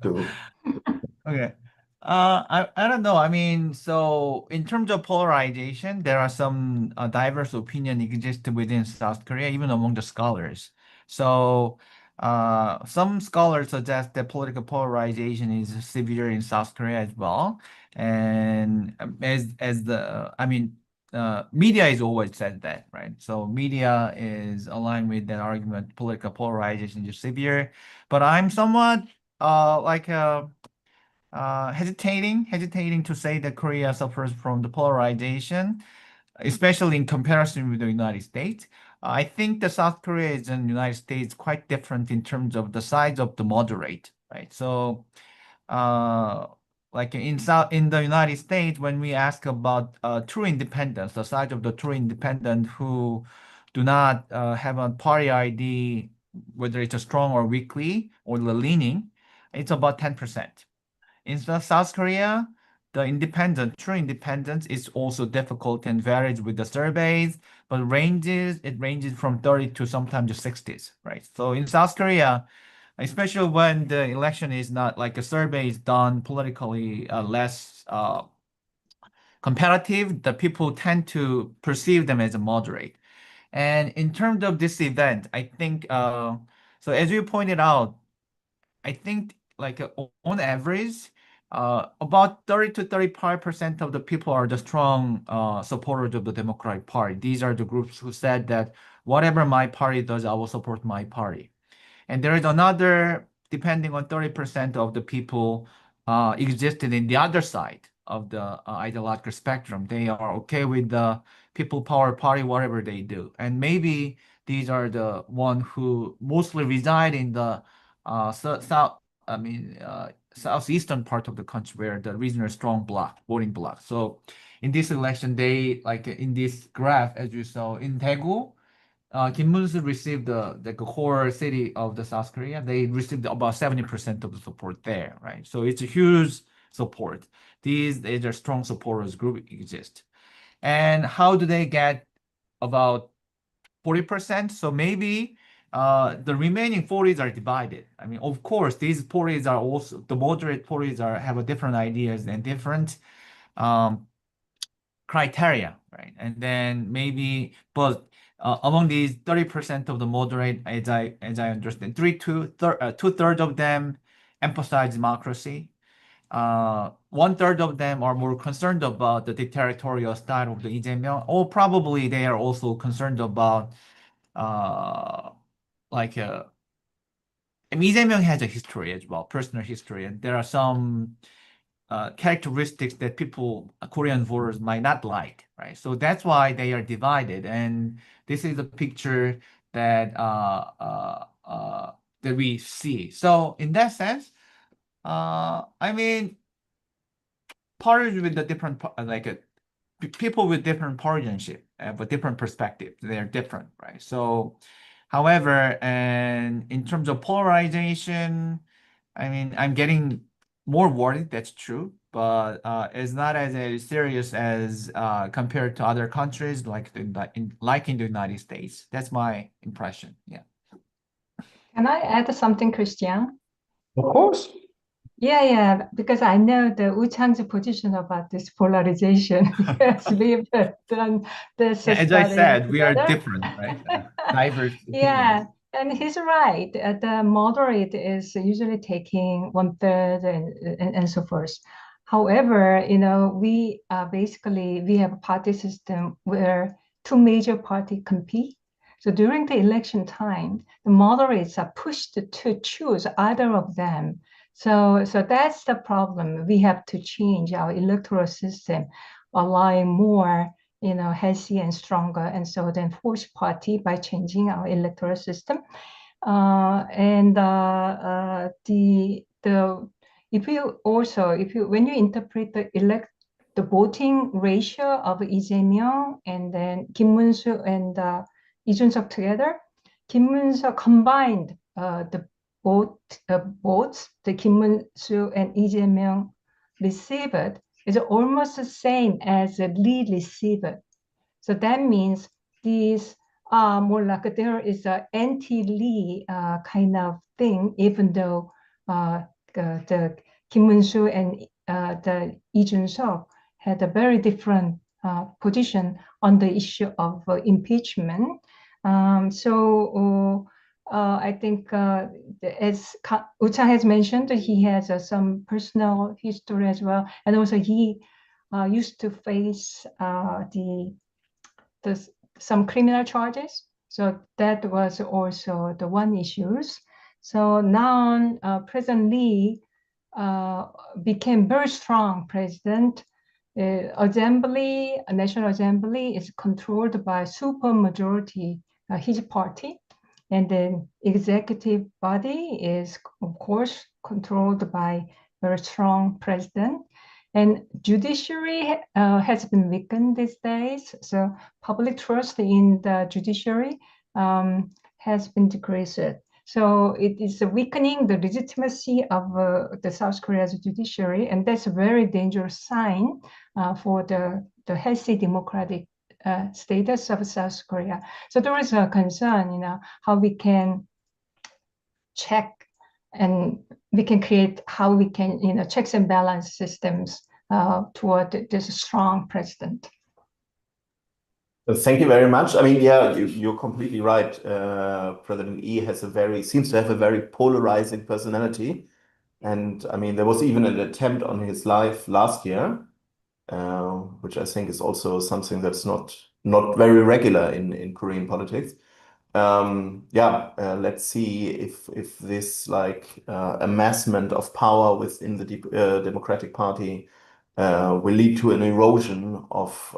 To Okay. I don't know. I mean, so in terms of polarization, there are some diverse opinion exist within South Korea, even among the scholars. So, some scholars suggest that political polarization is severe in South Korea as well. And as the, I mean, media is always said that, right? So media is aligned with that argument. Political polarization is severe, but I'm somewhat like hesitating to say that Korea suffers from the polarization, especially in comparison with the United States. I think the South Korea is and United States quite different in terms of the size of the moderate, right? So, uh, like in the United States, when we ask about true independence, the size of the true independent who do not have a party ID, whether it's a strong or weakly or the leaning, it's about 10%. In South Korea, the true independence is also difficult and varies with the surveys, but it ranges from 30 to sometimes to 60s, right? So in South Korea, especially when the election is not like a survey is done politically less competitive, the people tend to perceive them as a moderate. And in terms of this event, I think, so as you pointed out, I think like on average, about 30 to 35% of the people are the strong supporters of the Democratic Party. These are the groups who said that whatever my party does, I will support my party. And there is another, depending on 30% of the people existed in the other side of the ideological spectrum. They are okay with the People Power Party, whatever they do. And maybe these are the one who mostly reside in the southeastern part of the country where the regional strong bloc, voting bloc. So in this election, they, like in this graph, as you saw in Daegu, Kim Moon-soo received the core city of the South Korea. They received about 70% of the support there, right? So it's a huge support. These are strong supporters group exist. And how do they get about 40%? So maybe the remaining 40s are divided. I mean, of course, these 40s are also, the moderate 40s have a different ideas and different criteria, right? And then maybe, but among these 30% of the moderate, as I understand, two-thirds of them emphasize democracy. 1/3 of them are more concerned about the dictatorial style of the Lee Jae-myung, or probably they are also concerned about like Lee Jae-myung has a history as well, personal history, and there are some characteristics that Korean voters might not like, right? So that's why they are divided. And this is the picture that that we see. So in that sense, I mean, parties with the different, people with different partisanship, but different perspective, they're different, right? So, however, and in terms of polarization, I mean, I'm getting more worried, that's true, but it's not as serious as compared to other countries like in the United States. That's my impression. Yeah. Can I add something, Christian? Of course. Yeah, because I know the Woo Chang's position about this polarization. Yes, we've done this Yeah, as I said, we are different, right? Diverse Yeah, opinions. and he's right. The moderate is usually taking 1/3 and so forth. However, we basically we have a party system where two major parties compete. So during the election time, the moderates are pushed to choose either of them. So that's the problem. We have to change our electoral system, allowing more healthy and stronger, and so then fourth party by changing our electoral system. And when you interpret the voting ratio of Lee Jae-myung and then Kim Moon-soo and Lee Jun-suk together, Kim Moon-soo combined the votes the Kim Moon-soo and Lee Jae-myung received is almost the same as Lee received. So that means these are more like there is an anti-Lee kind of thing, even though the Kim Moon-soo and the Lee Jun-suk had a very different position on the issue of impeachment. I think as Woo Chang has mentioned, he has some personal history as well, and also he used to face some criminal charges. So that was also the one issues. So now President Lee became very strong president. National Assembly is controlled by super majority, his party. And then executive body is, of course, controlled by very strong president. And judiciary has been weakened these days. So public trust in the judiciary has been decreased. So it is weakening the legitimacy of the South Korea's judiciary, and that's a very dangerous sign for the healthy democratic status of South Korea. So there is a concern, how we can check and we can create how we can, checks and balance systems toward this strong president. Thank you very much. I mean, yeah, you're completely right. President Yi seems to have a very polarizing personality. And I mean, there was even an attempt on his life last year, which I think is also something that's not very regular in Korean politics. Let's see if this amassment of power within the Democratic Party will lead to an erosion of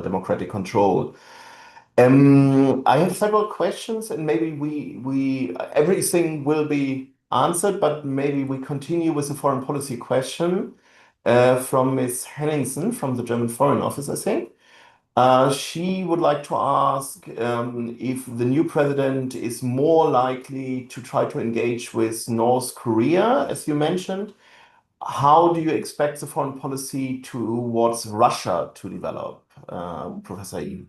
democratic control. I have several questions, and maybe we everything will be answered, but maybe we continue with a foreign policy question from Ms. Henningsen from the German Foreign Office, I think. She would like to ask if the new president is more likely to try to engage with North Korea, as you mentioned. How do you expect the foreign policy towards Russia to develop, Professor Yi?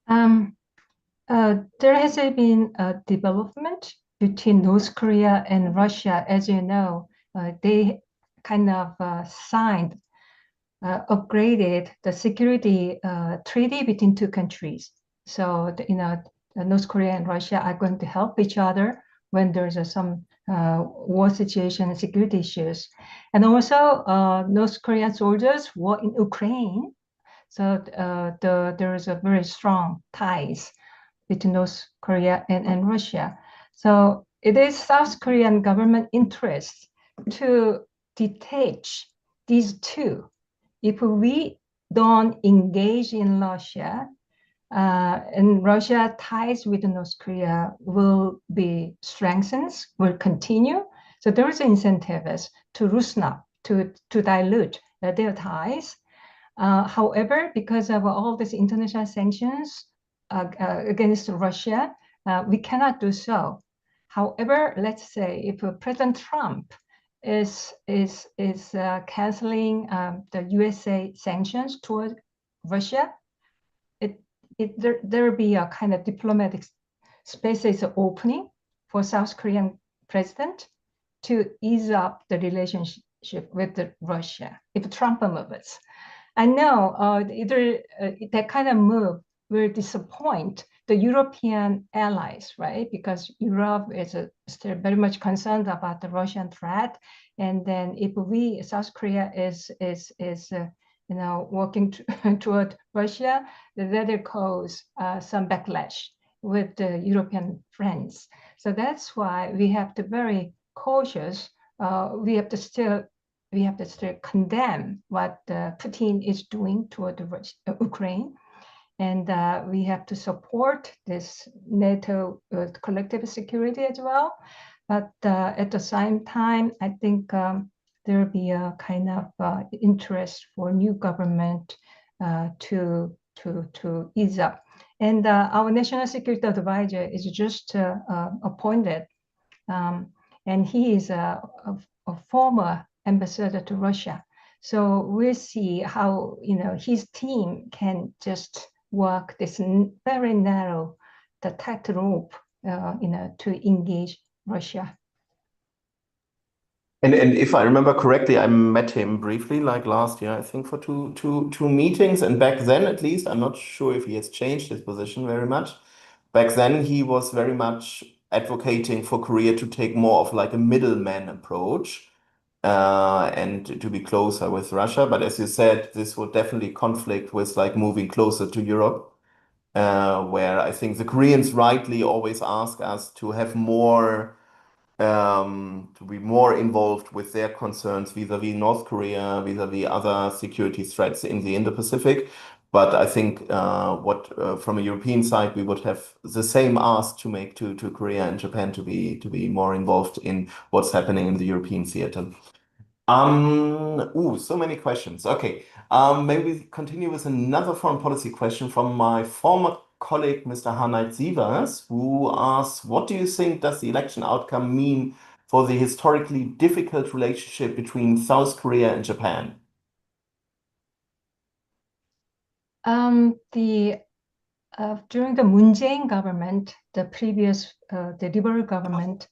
There has been a development between North Korea and Russia. As you know, they kind of upgraded the security treaty between two countries. So, North Korea and Russia are going to help each other when there's some war situation and security issues. And also, North Korean soldiers were in Ukraine. So there is a very strong ties between North Korea and Russia. So it is South Korean government interest to detach these two. If we don't engage in Russia, and Russia ties with North Korea will be strengthened, will continue. So there is incentives to loosen up, to dilute their ties. However, because of all these international sanctions against Russia, we cannot do so. However, let's say if President Trump is canceling the USA sanctions toward Russia, there will be a kind of diplomatic spaces opening for South Korean president to ease up the relationship with Russia if Trump moves. I know that kind of move will disappoint the European allies, right? Because Europe is still very much concerned about the Russian threat, and then if South Korea is working toward Russia, that will cause some backlash with the European friends. So that's why we have to be very cautious. We have to still condemn what Putin is doing toward Ukraine. And we have to support this NATO collective security as well. But at the same time, I think there will be a kind of interest for new government to ease up. And our national security advisor is just appointed, and he is a former ambassador to Russia. So we'll see how his team can just work this very narrow, the tightrope, to engage Russia. And if I remember correctly, I met him briefly, like last year, I think, for two meetings. And back then, at least, I'm not sure if he has changed his position very much. Back then, he was very much advocating for Korea to take more of like a middleman approach and to be closer with Russia. But as you said, this would definitely conflict with like moving closer to Europe, where I think the Koreans rightly always ask us to have more. To be more involved with their concerns vis-à-vis North Korea, vis-à-vis other security threats in the Indo-Pacific. But I think from a European side, we would have the same ask to make to Korea and Japan to be more involved in what's happening in the European theater. So many questions. Okay. Maybe we continue with another foreign policy question from my former colleague, Mr. Hanait, who asks, what do you think does the election outcome mean for the historically difficult relationship between South Korea and Japan? During the Moon Jae-in government, the liberal government,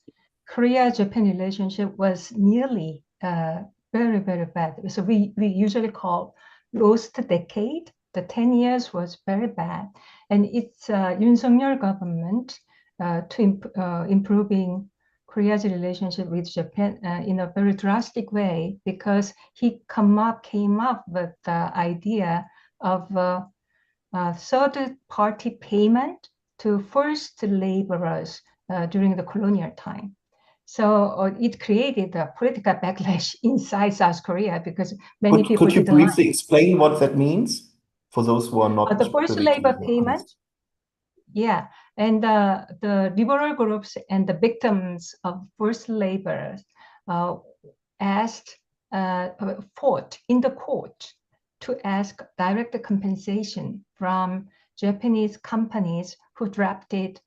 Korea-Japan relationship was nearly very, very bad. So we usually call lost decade. The 10 years was very bad. And it's Yoon Suk-yeol government to improving Korea's relationship with Japan in a very drastic way, because he came up with the idea of third-party payment to forced laborers during the colonial time. So it created a political backlash inside South Korea, because many people Could you didn't like briefly explain what that means for those who are not the forced privy to labor the payment. Yeah, and the liberal groups and the victims of forced labor fought in the court to ask direct compensation from Japanese companies who drafted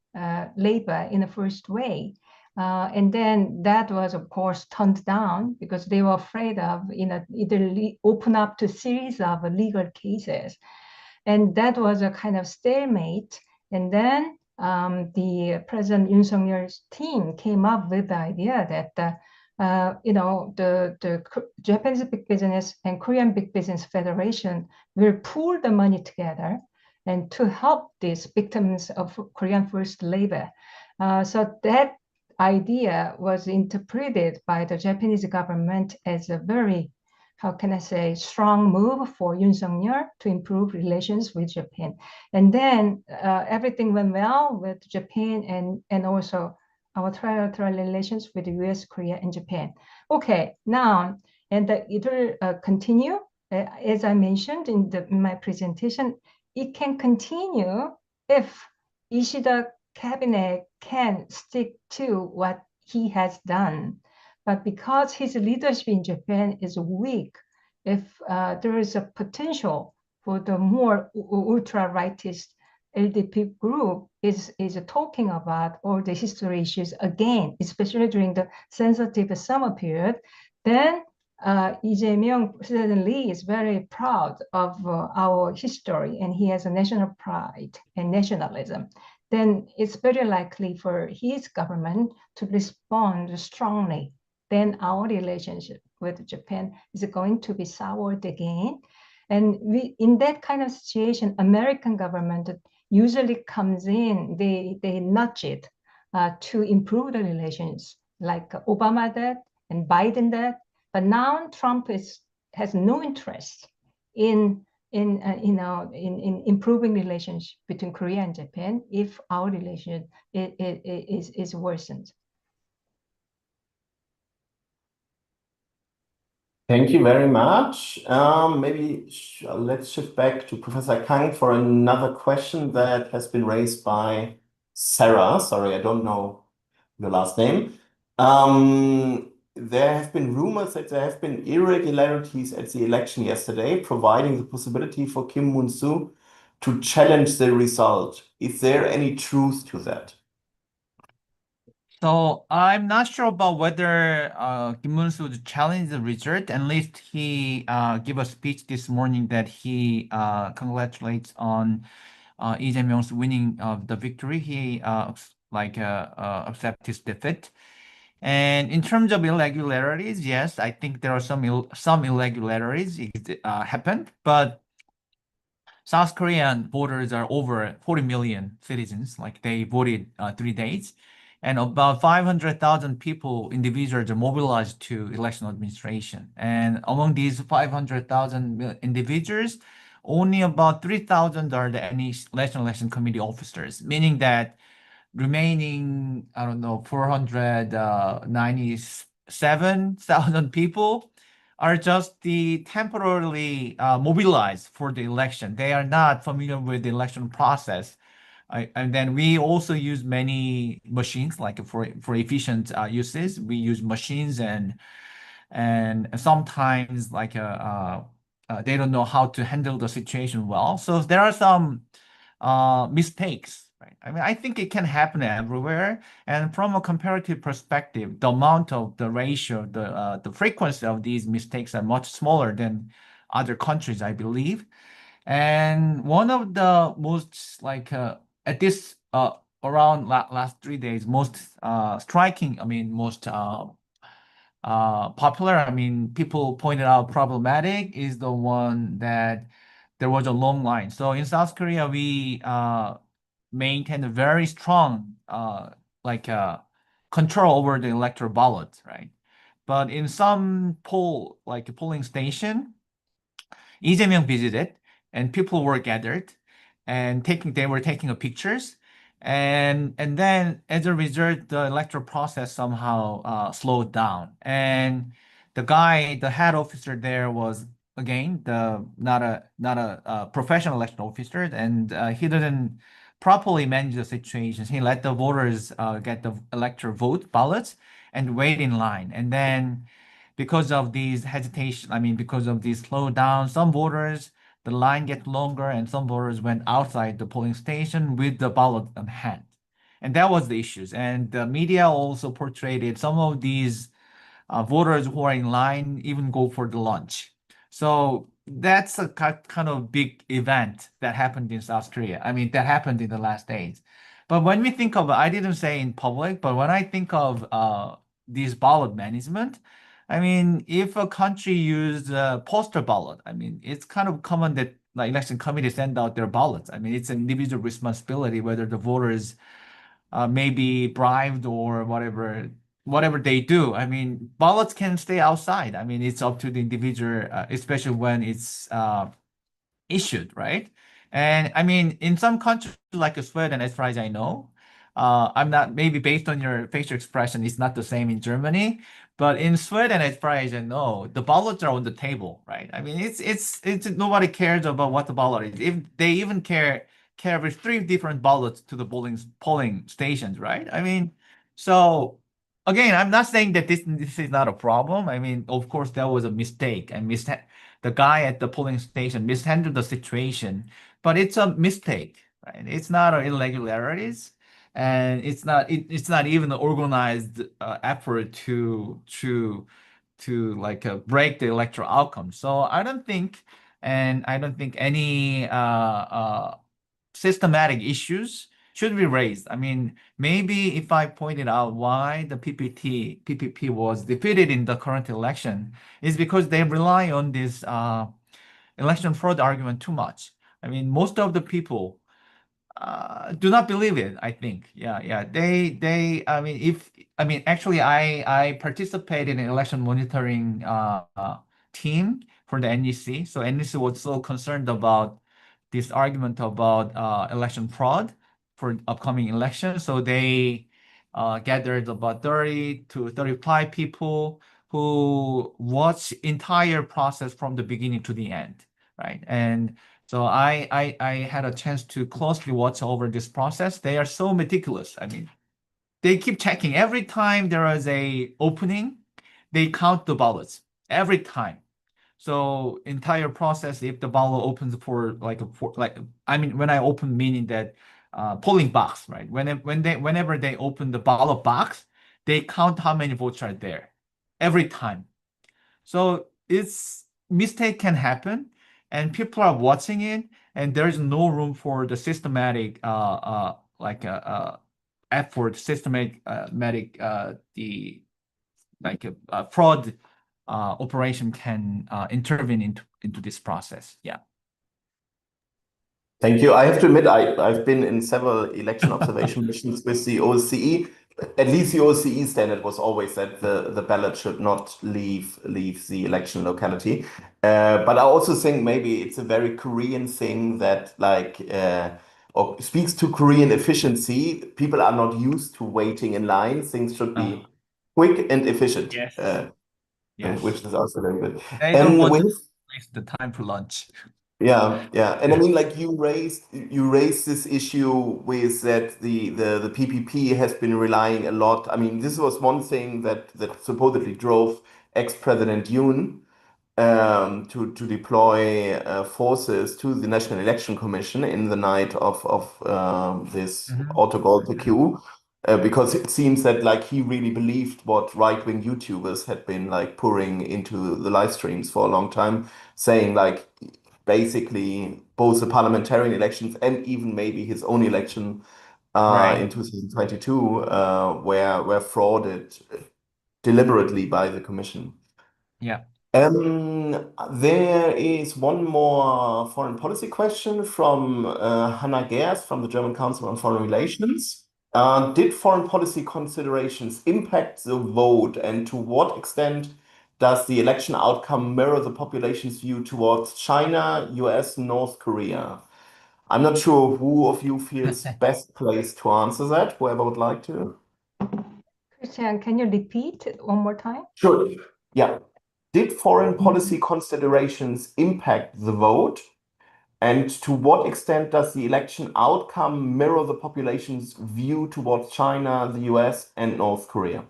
labor in the first way. And then that was, of course, turned down because they were afraid of either open up to a series of legal cases. And that was a kind of stalemate. And then the President Yoon Suk-yeol's team came up with the idea that the Japanese Big Business and Korean Big Business Federation will pool the money together and to help these victims of Korean forced labor. So that idea was interpreted by the Japanese government as a very, how can I say, strong move for Yoon Suk-yeol to improve relations with Japan. And then everything went well with Japan and also our trilateral relations with the US, Korea, and Japan. Okay, now, and it will continue. As I mentioned in my presentation, it can continue if Ishida cabinet can stick to what he has done. But because his leadership in Japan is weak, if there is a potential for the more ultra-rightist LDP group is talking about all the history issues again, especially during the sensitive summer period, then Lee Jae-myung, President Lee, is very proud of our history, and he has a national pride and nationalism. Then it's very likely for his government to respond strongly. Then our relationship with Japan is going to be soured again. And in that kind of situation, American government usually comes in, they nudge it to improve the relations, like Obama did and Biden did. But now Trump has no interest in improving relations between Korea and Japan if our relation is worsened. Thank you very much. Maybe let's shift back to Professor Kang for another question that has been raised by Sarah. Sorry, I don't know your last name. There have been rumors that there have been irregularities at the election yesterday, providing the possibility for Kim Moon-soo to challenge the result. Is there any truth to that? So I'm not sure about whether Kim Moon-soo would challenge the result. At least he gave a speech this morning that he congratulates on Lee Jae-myung's winning of the victory. He accept his defeat. And in terms of irregularities, yes, I think there are some irregularities happened, but South Korean voters are over 40 million citizens, like they voted 3 days. And about 500,000 people, individuals are mobilized to election administration. And among these 500,000 individuals, only about 3,000 are the National Election Committee officers, meaning that remaining, I don't know, 497,000 people are just the temporarily mobilized for the election. They are not familiar with the election process. And then we also use many machines, like for efficient uses. We use machines and sometimes like they don't know how to handle the situation well. So there are some mistakes, right? I mean, I think it can happen everywhere. And from a comparative perspective, the amount of the ratio, the frequency of these mistakes are much smaller than other countries, I believe. And one of the most like at this around last 3 days, most striking, I mean, most popular, I mean, people pointed out problematic is the one that there was a long line. So in South Korea, we maintain a very strong like control over the electoral ballot, right? But in some polling station, Lee Jae-myung visited, and people were gathered, and they were taking pictures, and then as a result, the electoral process somehow slowed down, and the head officer there was again the not a professional election officer, and he didn't properly manage the situation. He let the voters get the electoral vote ballots and wait in line, and then because of these hesitation, I mean, because of these slowdown, some voters, the line get longer, and some voters went outside the polling station with the ballot on hand. And that was the issues. And the media also portrayed it. Some of these voters who are in line even go for the lunch. So that's a kind of big event that happened in South Korea. I mean, that happened in the last days. But when we think of, I didn't say in public, but when I think of this ballot management, I mean, if a country used postal ballot, I mean, it's kind of common that like election committee send out their ballots. I mean, it's an individual responsibility whether the voters may be bribed or whatever they do. I mean, ballots can stay outside. I mean, it's up to the individual, especially when it's issued, right? And I mean, in some countries like Sweden, as far as I know, I'm not maybe based on your facial expression, it's not the same in Germany, but in Sweden, as far as I know, the ballots are on the table, right? I mean, it's nobody cares about what the ballot is. If they even carry three different ballots to the polling stations, right? I mean, so again, I'm not saying that this is not a problem. I mean, of course, that was a mistake and the guy at the polling station mishandled the situation, but it's a mistake, right? It's not irregularities, and it's not even an organized effort to like break the electoral outcome. So I don't think any systematic issues should be raised. I mean, maybe if I pointed out why the PPP was defeated in the current election is because they rely on this election fraud argument too much. I mean, most of the people do not believe it, I think. Yeah. I mean, actually, I participated in election monitoring team for the NEC. So NEC was so concerned about this argument about election fraud for upcoming elections. So they gathered about 30 to 35 people who watched entire process from the beginning to the end, right? And so I had a chance to closely watch over this process. They are so meticulous. I mean, they keep checking every time there is a opening, they count the ballots every time. So entire process, if the ballot opens for I mean, when I open meaning that polling box, right? Whenever they open the ballot box, they count how many votes are there every time. So it's mistake can happen, and people are watching it, and there is no room for the systematic effort, systematic the like a fraud operation can intervene into this process. Yeah. Thank you. I have to admit, I've been in several election observation missions with the OSCE. At least the OSCE standard was always that the ballot should not leave the election locality. But I also think maybe it's a very Korean thing that or speaks to Korean efficiency. People are not used to waiting in line. Things should be quick and efficient. Yes. Which is also very good. They don't And want with to waste the time for lunch. yeah. And I mean, like you raised this issue with that the PPP has been relying a lot. I mean, this was one thing that supposedly drove ex-President Yoon to deploy forces to the National Election Commission in the night of this autogol coup, because it seems that like he really believed what right-wing YouTubers had been like pouring into the live streams for a long time, saying like basically both the parliamentarian elections and even maybe his own election in 2022 were frauded deliberately by the commission. Yeah. There is one more foreign policy question from Hannah Gers from the German Council on Foreign Relations. Did foreign policy considerations impact the vote, and to what extent does the election outcome mirror the population's view towards China, US, North Korea? I'm not sure who of you feels best placed to answer that, whoever would like to. Christian, can you repeat it one more time? Sure. Yeah. Did foreign policy considerations impact the vote? And to what extent does the election outcome mirror the population's view towards China, the US, and North Korea?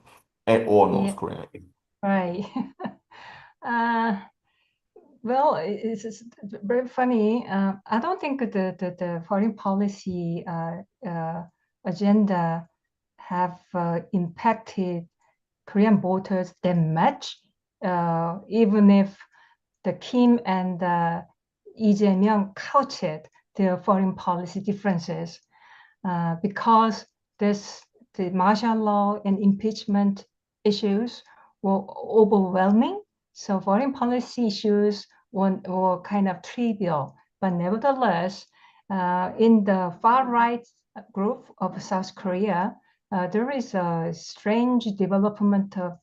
Or North Korea? Right. Well, it's very funny. I don't think the foreign policy agenda have impacted Korean voters that much, even if the Kim and Lee Jae-myung couched their foreign policy differences, because the martial law and impeachment issues were overwhelming. So foreign policy issues were kind of trivial, but nevertheless, in the far right group of South Korea, there is a strange development of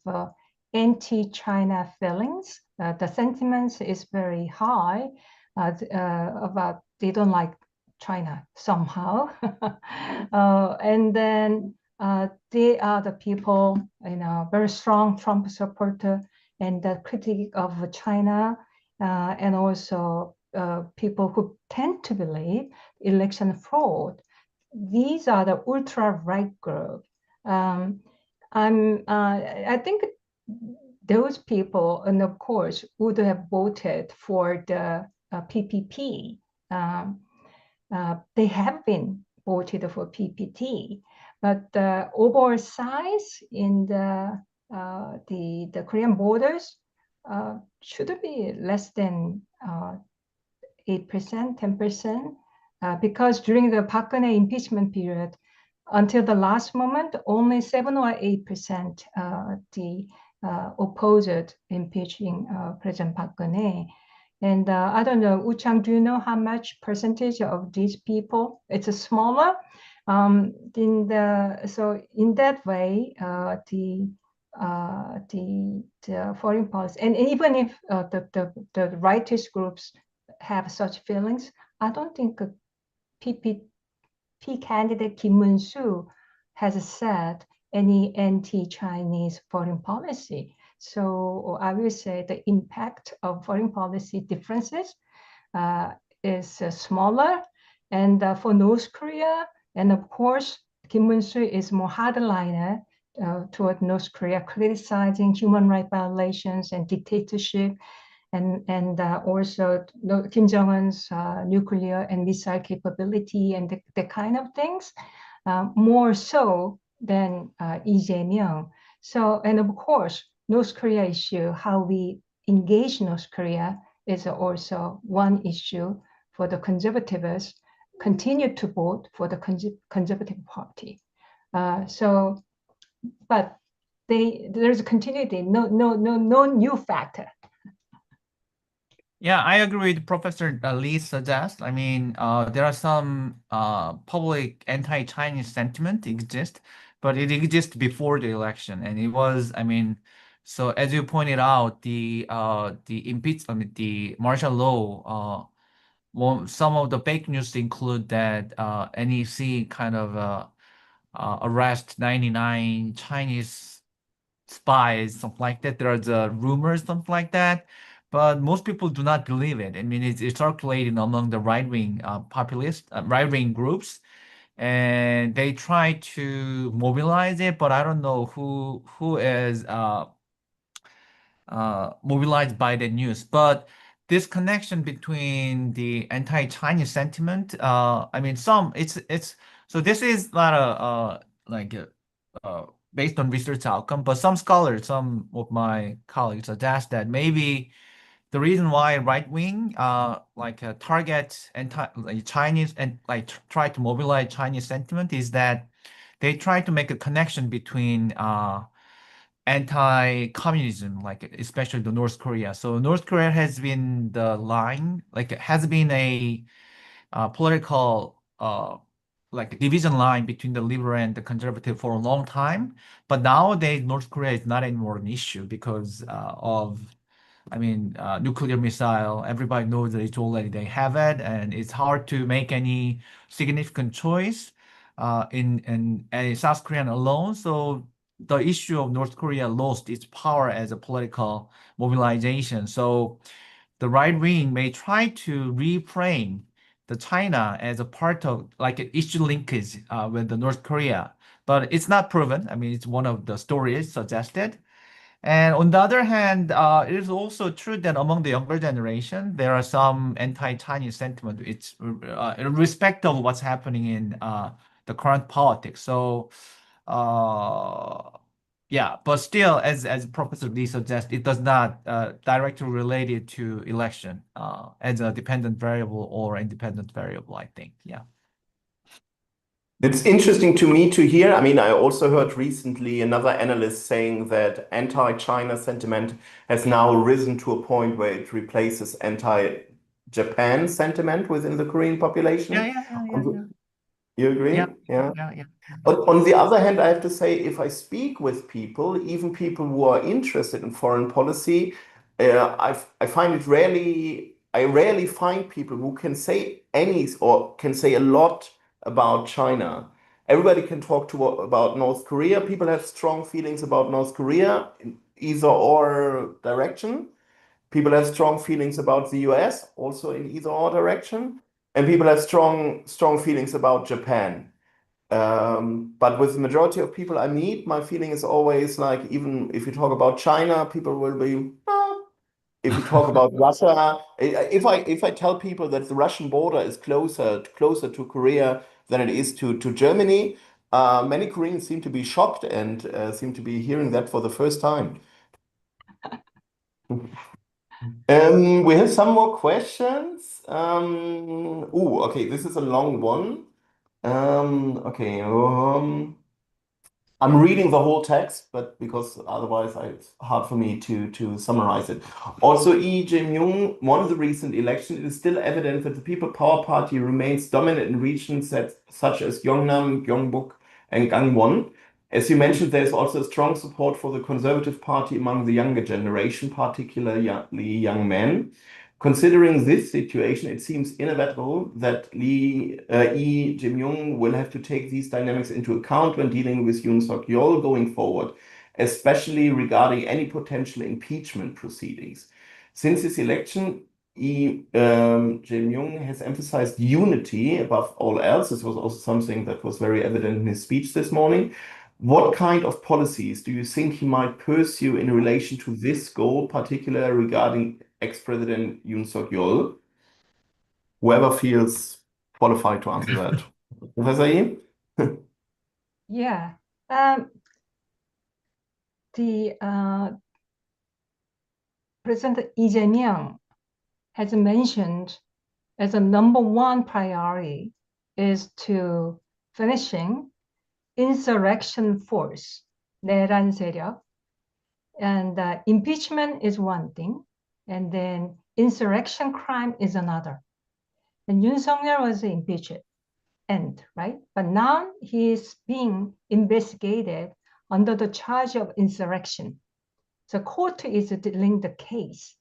anti-China feelings. The sentiment is very high about they don't like China somehow. And then they are the people, very strong Trump supporter and the critic of China, and also people who tend to believe election fraud. These are the ultra-right group. I think those people, and of course, would have voted for the PPP. They have been voted for PPT, but the overall size in the Korean borders should be less than 8%, 10%, because during the Park Geun-hye impeachment period, until the last moment, only 7 or 8% opposed impeaching President Park Geun-hye. And I don't know, Woo-Chang, do you know how much percentage of these people? It's a smaller. So in that way, the foreign policy, and even if the rightist groups have such feelings, I don't think PPP candidate Kim Moon-soo has said any anti-Chinese foreign policy. So I will say the impact of foreign policy differences is smaller. And for North Korea, and of course, Kim Moon-soo is more hardliner toward North Korea, criticizing human rights violations and dictatorship, and also Kim Jong-un's nuclear and missile capability and the kind of things, more so than Lee Jae-myung. So, and of course, North Korea issue, how we engage North Korea is also one issue for the conservatives, continue to vote for the Conservative Party. But there's a continuity, no new factor. Yeah, I agree with Professor Lee suggests. I mean, there are some public anti-Chinese sentiment exist, but it exists before the election, and it was, I mean, so as you pointed out, the impeachment, the martial law, well, some of the fake news include that NEC kind of arrest 99 Chinese spies, something like that. There are the rumors, something like that. But most people do not believe it. I mean, it's circulating among the right-wing populist, right-wing groups, and they try to mobilize it. But I don't know who is mobilized by the news. But this connection between the anti-Chinese sentiment, I mean, so this is not based on research outcome, but some scholars, some of my colleagues suggest that maybe the reason why right wing targets Chinese and try to mobilize Chinese sentiment is that they try to make a connection between anti-communism, like especially the North Korea. So North Korea has been the line, like has been a political division line between the liberal and the conservative for a long time. But nowadays, North Korea is not anymore an issue because of nuclear missile. Everybody knows that they have it, and it's hard to make any significant choice in South Korea alone. So the issue of North Korea lost its power as a political mobilization. So the right wing may try to reframe the China as a part of like an issue linkage with the North Korea, but it's not proven. I mean, it's one of the stories suggested. And on the other hand, it is also true that among the younger generation, there are some anti-Chinese sentiment. It's in respect of what's happening in the current politics. So, yeah, but still, as Professor Lee suggests, it does not directly relate it to election as a dependent variable or independent variable, I think. Yeah. It's interesting to me to hear. I mean, I also heard recently another analyst saying that anti-China sentiment has now risen to a point where it replaces anti-Japan sentiment within the Korean population. Yeah. You agree? Yeah. On the other hand, I have to say, if I speak with people, even people who are interested in foreign policy, I find it I rarely find people who can say or can say a lot about China. Everybody can talk about North Korea. People have strong feelings about North Korea in either or direction. People have strong feelings about the US, also in either or direction. And people have strong feelings about Japan. But with the majority of people I meet, my feeling is always like, even if you talk about China, people will be, if you talk about Russia, if I tell people that the Russian border is closer to Korea than it is to Germany, many Koreans seem to be shocked and seem to be hearing that for the first time. We have some more questions. Okay, this is a long one. Okay. I'm reading the whole text, but because otherwise it's hard for me to summarize it. Also, Lee Jae-myung won the recent election. It is still evident that the People Power Party remains dominant in regions such as Gyeongnam, Gyeongbuk, and Gangwon. As you mentioned, there's also strong support for the Conservative Party among the younger generation, particularly young men. Considering this situation, it seems inevitable that Lee Jae-myung will have to take these dynamics into account when dealing with Yoon Suk-yeol going forward, especially regarding any potential impeachment proceedings. Since his election, Lee Jae-myung has emphasized unity above all else. This was also something that was very evident in his speech this morning. What kind of policies do you think he might pursue in relation to this goal, particularly regarding ex-President Yoon Suk-yeol? Whoever feels qualified to answer that. Professor Yi? Yeah. President Lee Jae-myung has mentioned as a number one priority is to finishing insurrection force, 내란 세력, and impeachment is one thing, and then insurrection crime is another. And Yoon Suk-yeol was impeached, right? But now he is being investigated under the charge of insurrection. The court is dealing the case,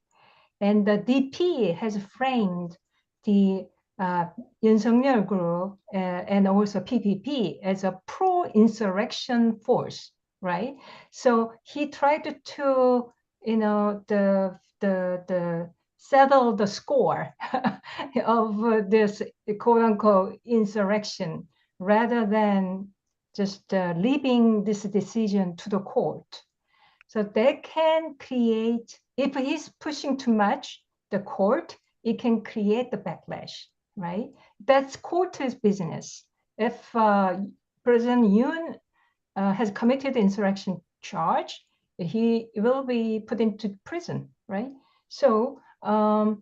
and the DP has framed the Yoon Suk-yeol group and also PPP as a pro-insurrection force, right? So he tried to, settle the score of this quote-unquote insurrection rather than just leaving this decision to the court. So they can create, if he's pushing too much, the court, it can create the backlash, right? That's court's business. If President Yoon has committed insurrection charge, he will be put into prison, right? So I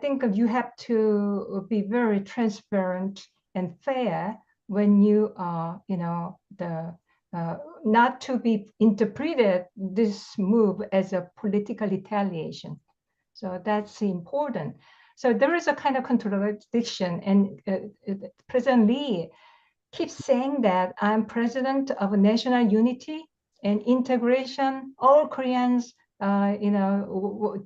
think you have to be very transparent and fair when you not to be interpreted this move as a political retaliation. So that's important. So there is a kind of contradiction, and President Lee keeps saying that I'm president of national unity and integration. All Koreans,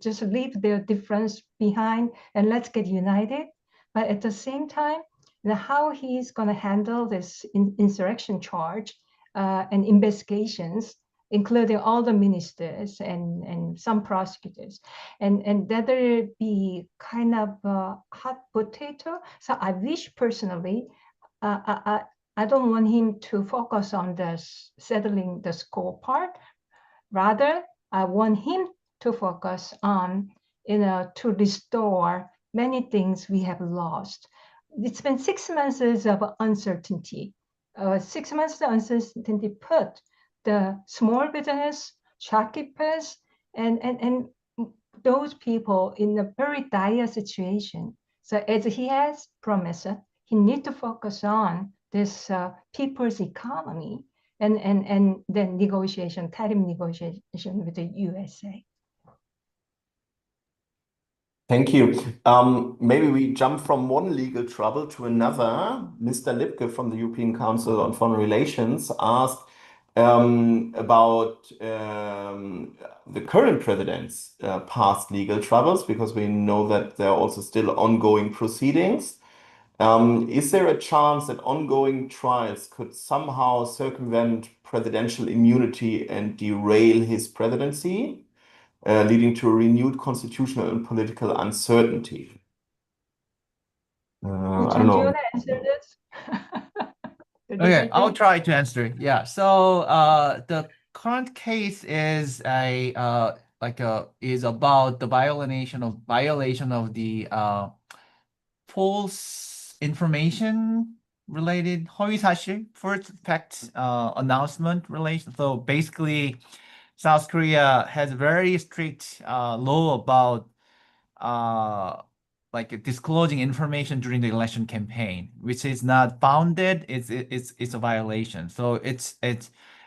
just leave their difference behind and let's get united. But at the same time, how he's going to handle this insurrection charge and investigations, including all the ministers and some prosecutors, and that there be kind of a hot potato. So I wish personally, I don't want him to focus on the settling the score part. Rather, I want him to focus on, to restore many things we have lost. It's been 6 months of uncertainty. 6 months of uncertainty put the small business, shopkeepers, and those people in a very dire situation. So as he has promised, he need to focus on this people's economy and then negotiation, tariff negotiation with the USA. Thank you. Maybe we jump from one legal trouble to another. Mr. Lipke from the European Council on Foreign Relations asked about the current president's past legal troubles, because we know that there are also still ongoing proceedings. Is there a chance that ongoing trials could somehow circumvent presidential immunity and derail his presidency, leading to a renewed constitutional and political uncertainty? I don't Do you know. want to answer this? Okay, I'll try to answer. Yeah. So the current case is is about the violation of the false information related 허위 사실, first fact announcement relation. So basically, South Korea has a very strict law about disclosing information during the election campaign, which is not founded. It's a violation. So it's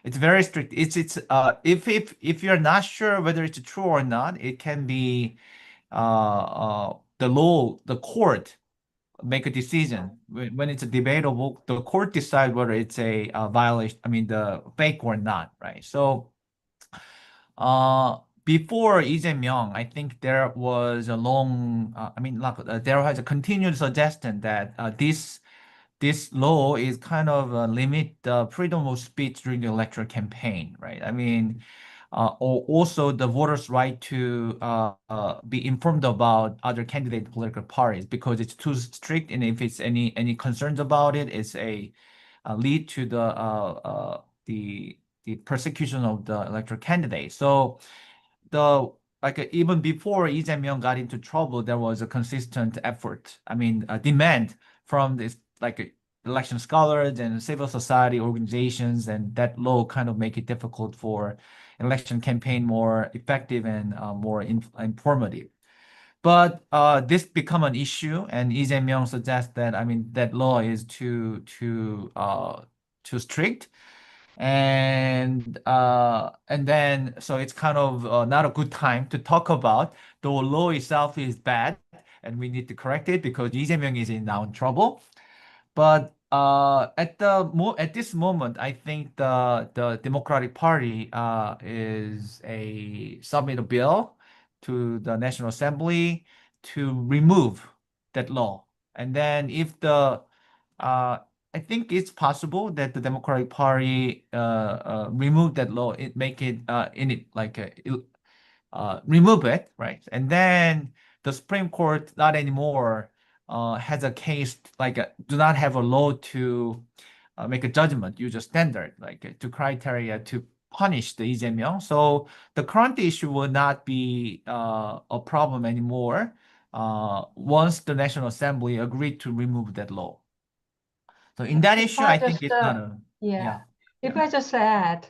very strict. If you're not sure whether it's true or not, it can be the court make a decision. When it's debatable, the court decide whether it's a violation, the fake or not, right? So before Lee Jae-myung, I think there was a long, there was a continued suggestion that this law is kind of limit the freedom of speech during the electoral campaign, right? Also the voters' right to be informed about other candidate political parties, because it's too strict, and if it's any concerns about it, it's a lead to the persecution of the electoral candidate. So even before Lee Jae-myung got into trouble, there was a consistent effort. Demand from this election scholars and civil society organizations, and that law kind of make it difficult for election campaign more effective and more informative. But this become an issue, and Lee Jae-myung suggests that that law is too strict, and then so it's kind of not a good time to talk about the law itself is bad, and we need to correct it because Lee Jae-myung is now in trouble. But at this moment, I think the Democratic Party is submit a bill to the National Assembly to remove that law. And then if I think it's possible that the Democratic Party remove that law, remove it, right? And then the Supreme Court not anymore has a case do not have a law to make a judgment, use a standard to criteria to punished Lee Jae-myung. So the current issue will not be a problem anymore once the National Assembly agreed to remove that law. So in that issue, I think it's not a yeah. If yeah. I just add,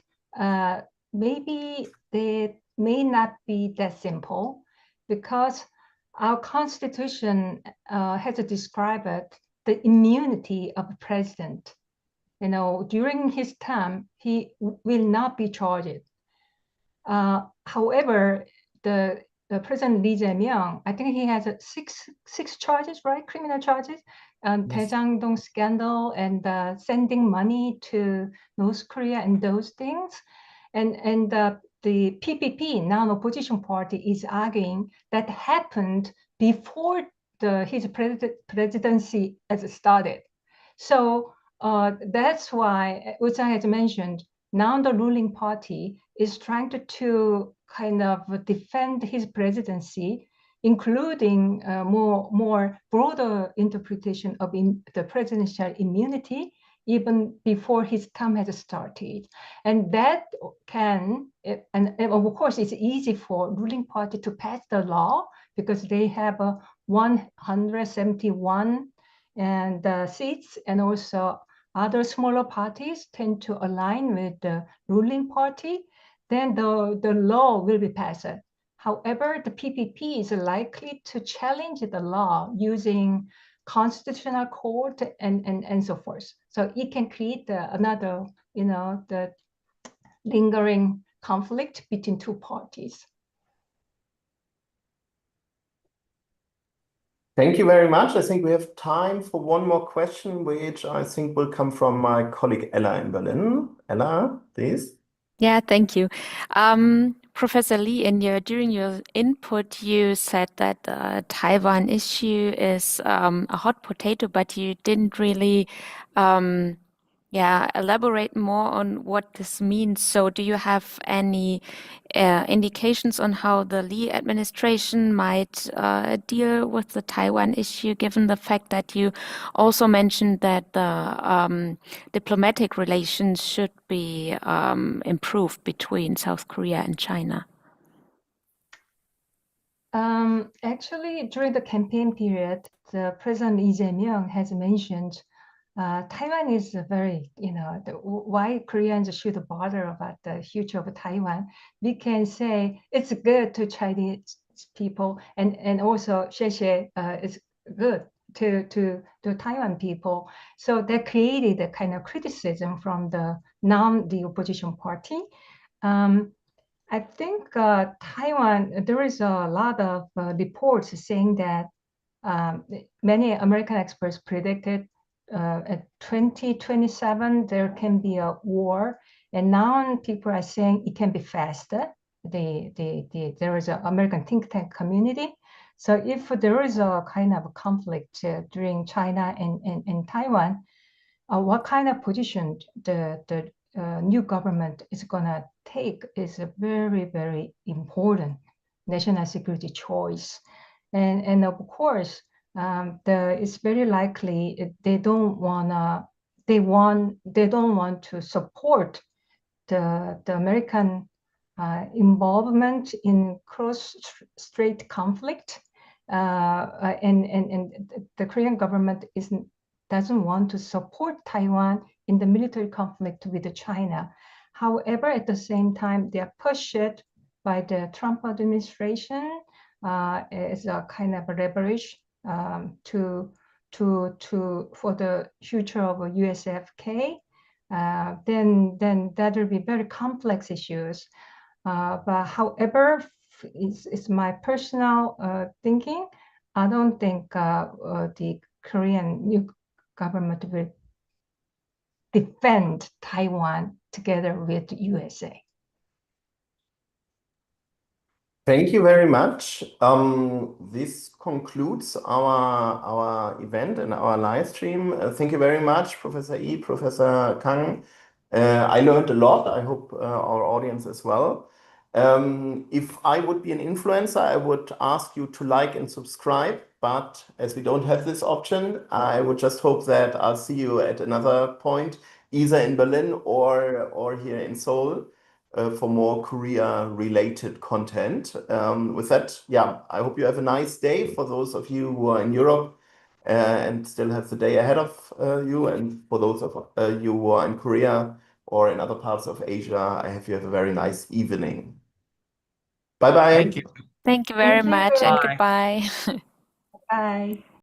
maybe they may not be that simple because our constitution has described the immunity of the president. You know, during his term, he will not be charged. However, the President Lee Jae-myung, I think he has six charges, right? Criminal charges, Yes. Daejangdong scandal and sending money to North Korea and those things. And the PPP, non-opposition party, is arguing that happened before his presidency has started. So that's why Woo-chang has mentioned, now the ruling party is trying to kind of defend his presidency, including more broader interpretation of the presidential immunity, even before his term has started. And that can, and of course, it's easy for ruling party to pass the law because they have 171 seats, and also other smaller parties tend to align with the ruling party, then the law will be passed. However, the PPP is likely to challenge the law using constitutional court and so forth. So it can create another, the lingering conflict between two parties. Thank you very much. I think we have time for one more question, which I think will come from my colleague Ella in Berlin. Ella, please. Yeah, thank you. Professor Lee, during your input, you said that the Taiwan issue is a hot potato, but you didn't really elaborate more on what this means. So do you have any indications on how the Lee administration might deal with the Taiwan issue, given the fact that you also mentioned that the diplomatic relations should be improved between South Korea and China? Actually, during the campaign period, the President Lee Jae-myung has mentioned Taiwan is very, why Koreans should bother about the future of Taiwan. We can say it's good to Chinese people, and also 谢谢 is good to Taiwan people. So that created a kind of criticism from the opposition party. I think Taiwan, there is a lot of reports saying that many American experts predicted at 2027 there can be a war, and now people are saying it can be faster. There is an American think tank community. So if there is a kind of conflict during China and Taiwan, what kind of position the new government is going to take is a very, very important national security choice. And of course, it's very likely they don't want to support the American involvement in cross-strait conflict, and the Korean government doesn't want to support Taiwan in the military conflict with China. However, at the same time, they are pushed by the Trump administration as a kind of a leverage for the future of USFK. Then that will be very complex issues. But however, it's my personal thinking. I don't think the Korean new government will defend Taiwan together with the USA. Thank you very much. This concludes our event and our live stream. Thank you very much, Professor Yi, Professor Kang. I learned a lot. I hope our audience as well. If I would be an influencer, I would ask you to like and subscribe. But as we don't have this option, I would just hope that I'll see you at another point, either in Berlin or here in Seoul. for more Korea-related content. With that, yeah, I hope you have a nice day for those of you who are in Europe and still have the day ahead of you. And for those of you who are in Korea or in other parts of Asia, I hope you have a very nice evening. Bye-bye. Thank you. Thank you very Thank you. much and Bye. goodbye. Bye.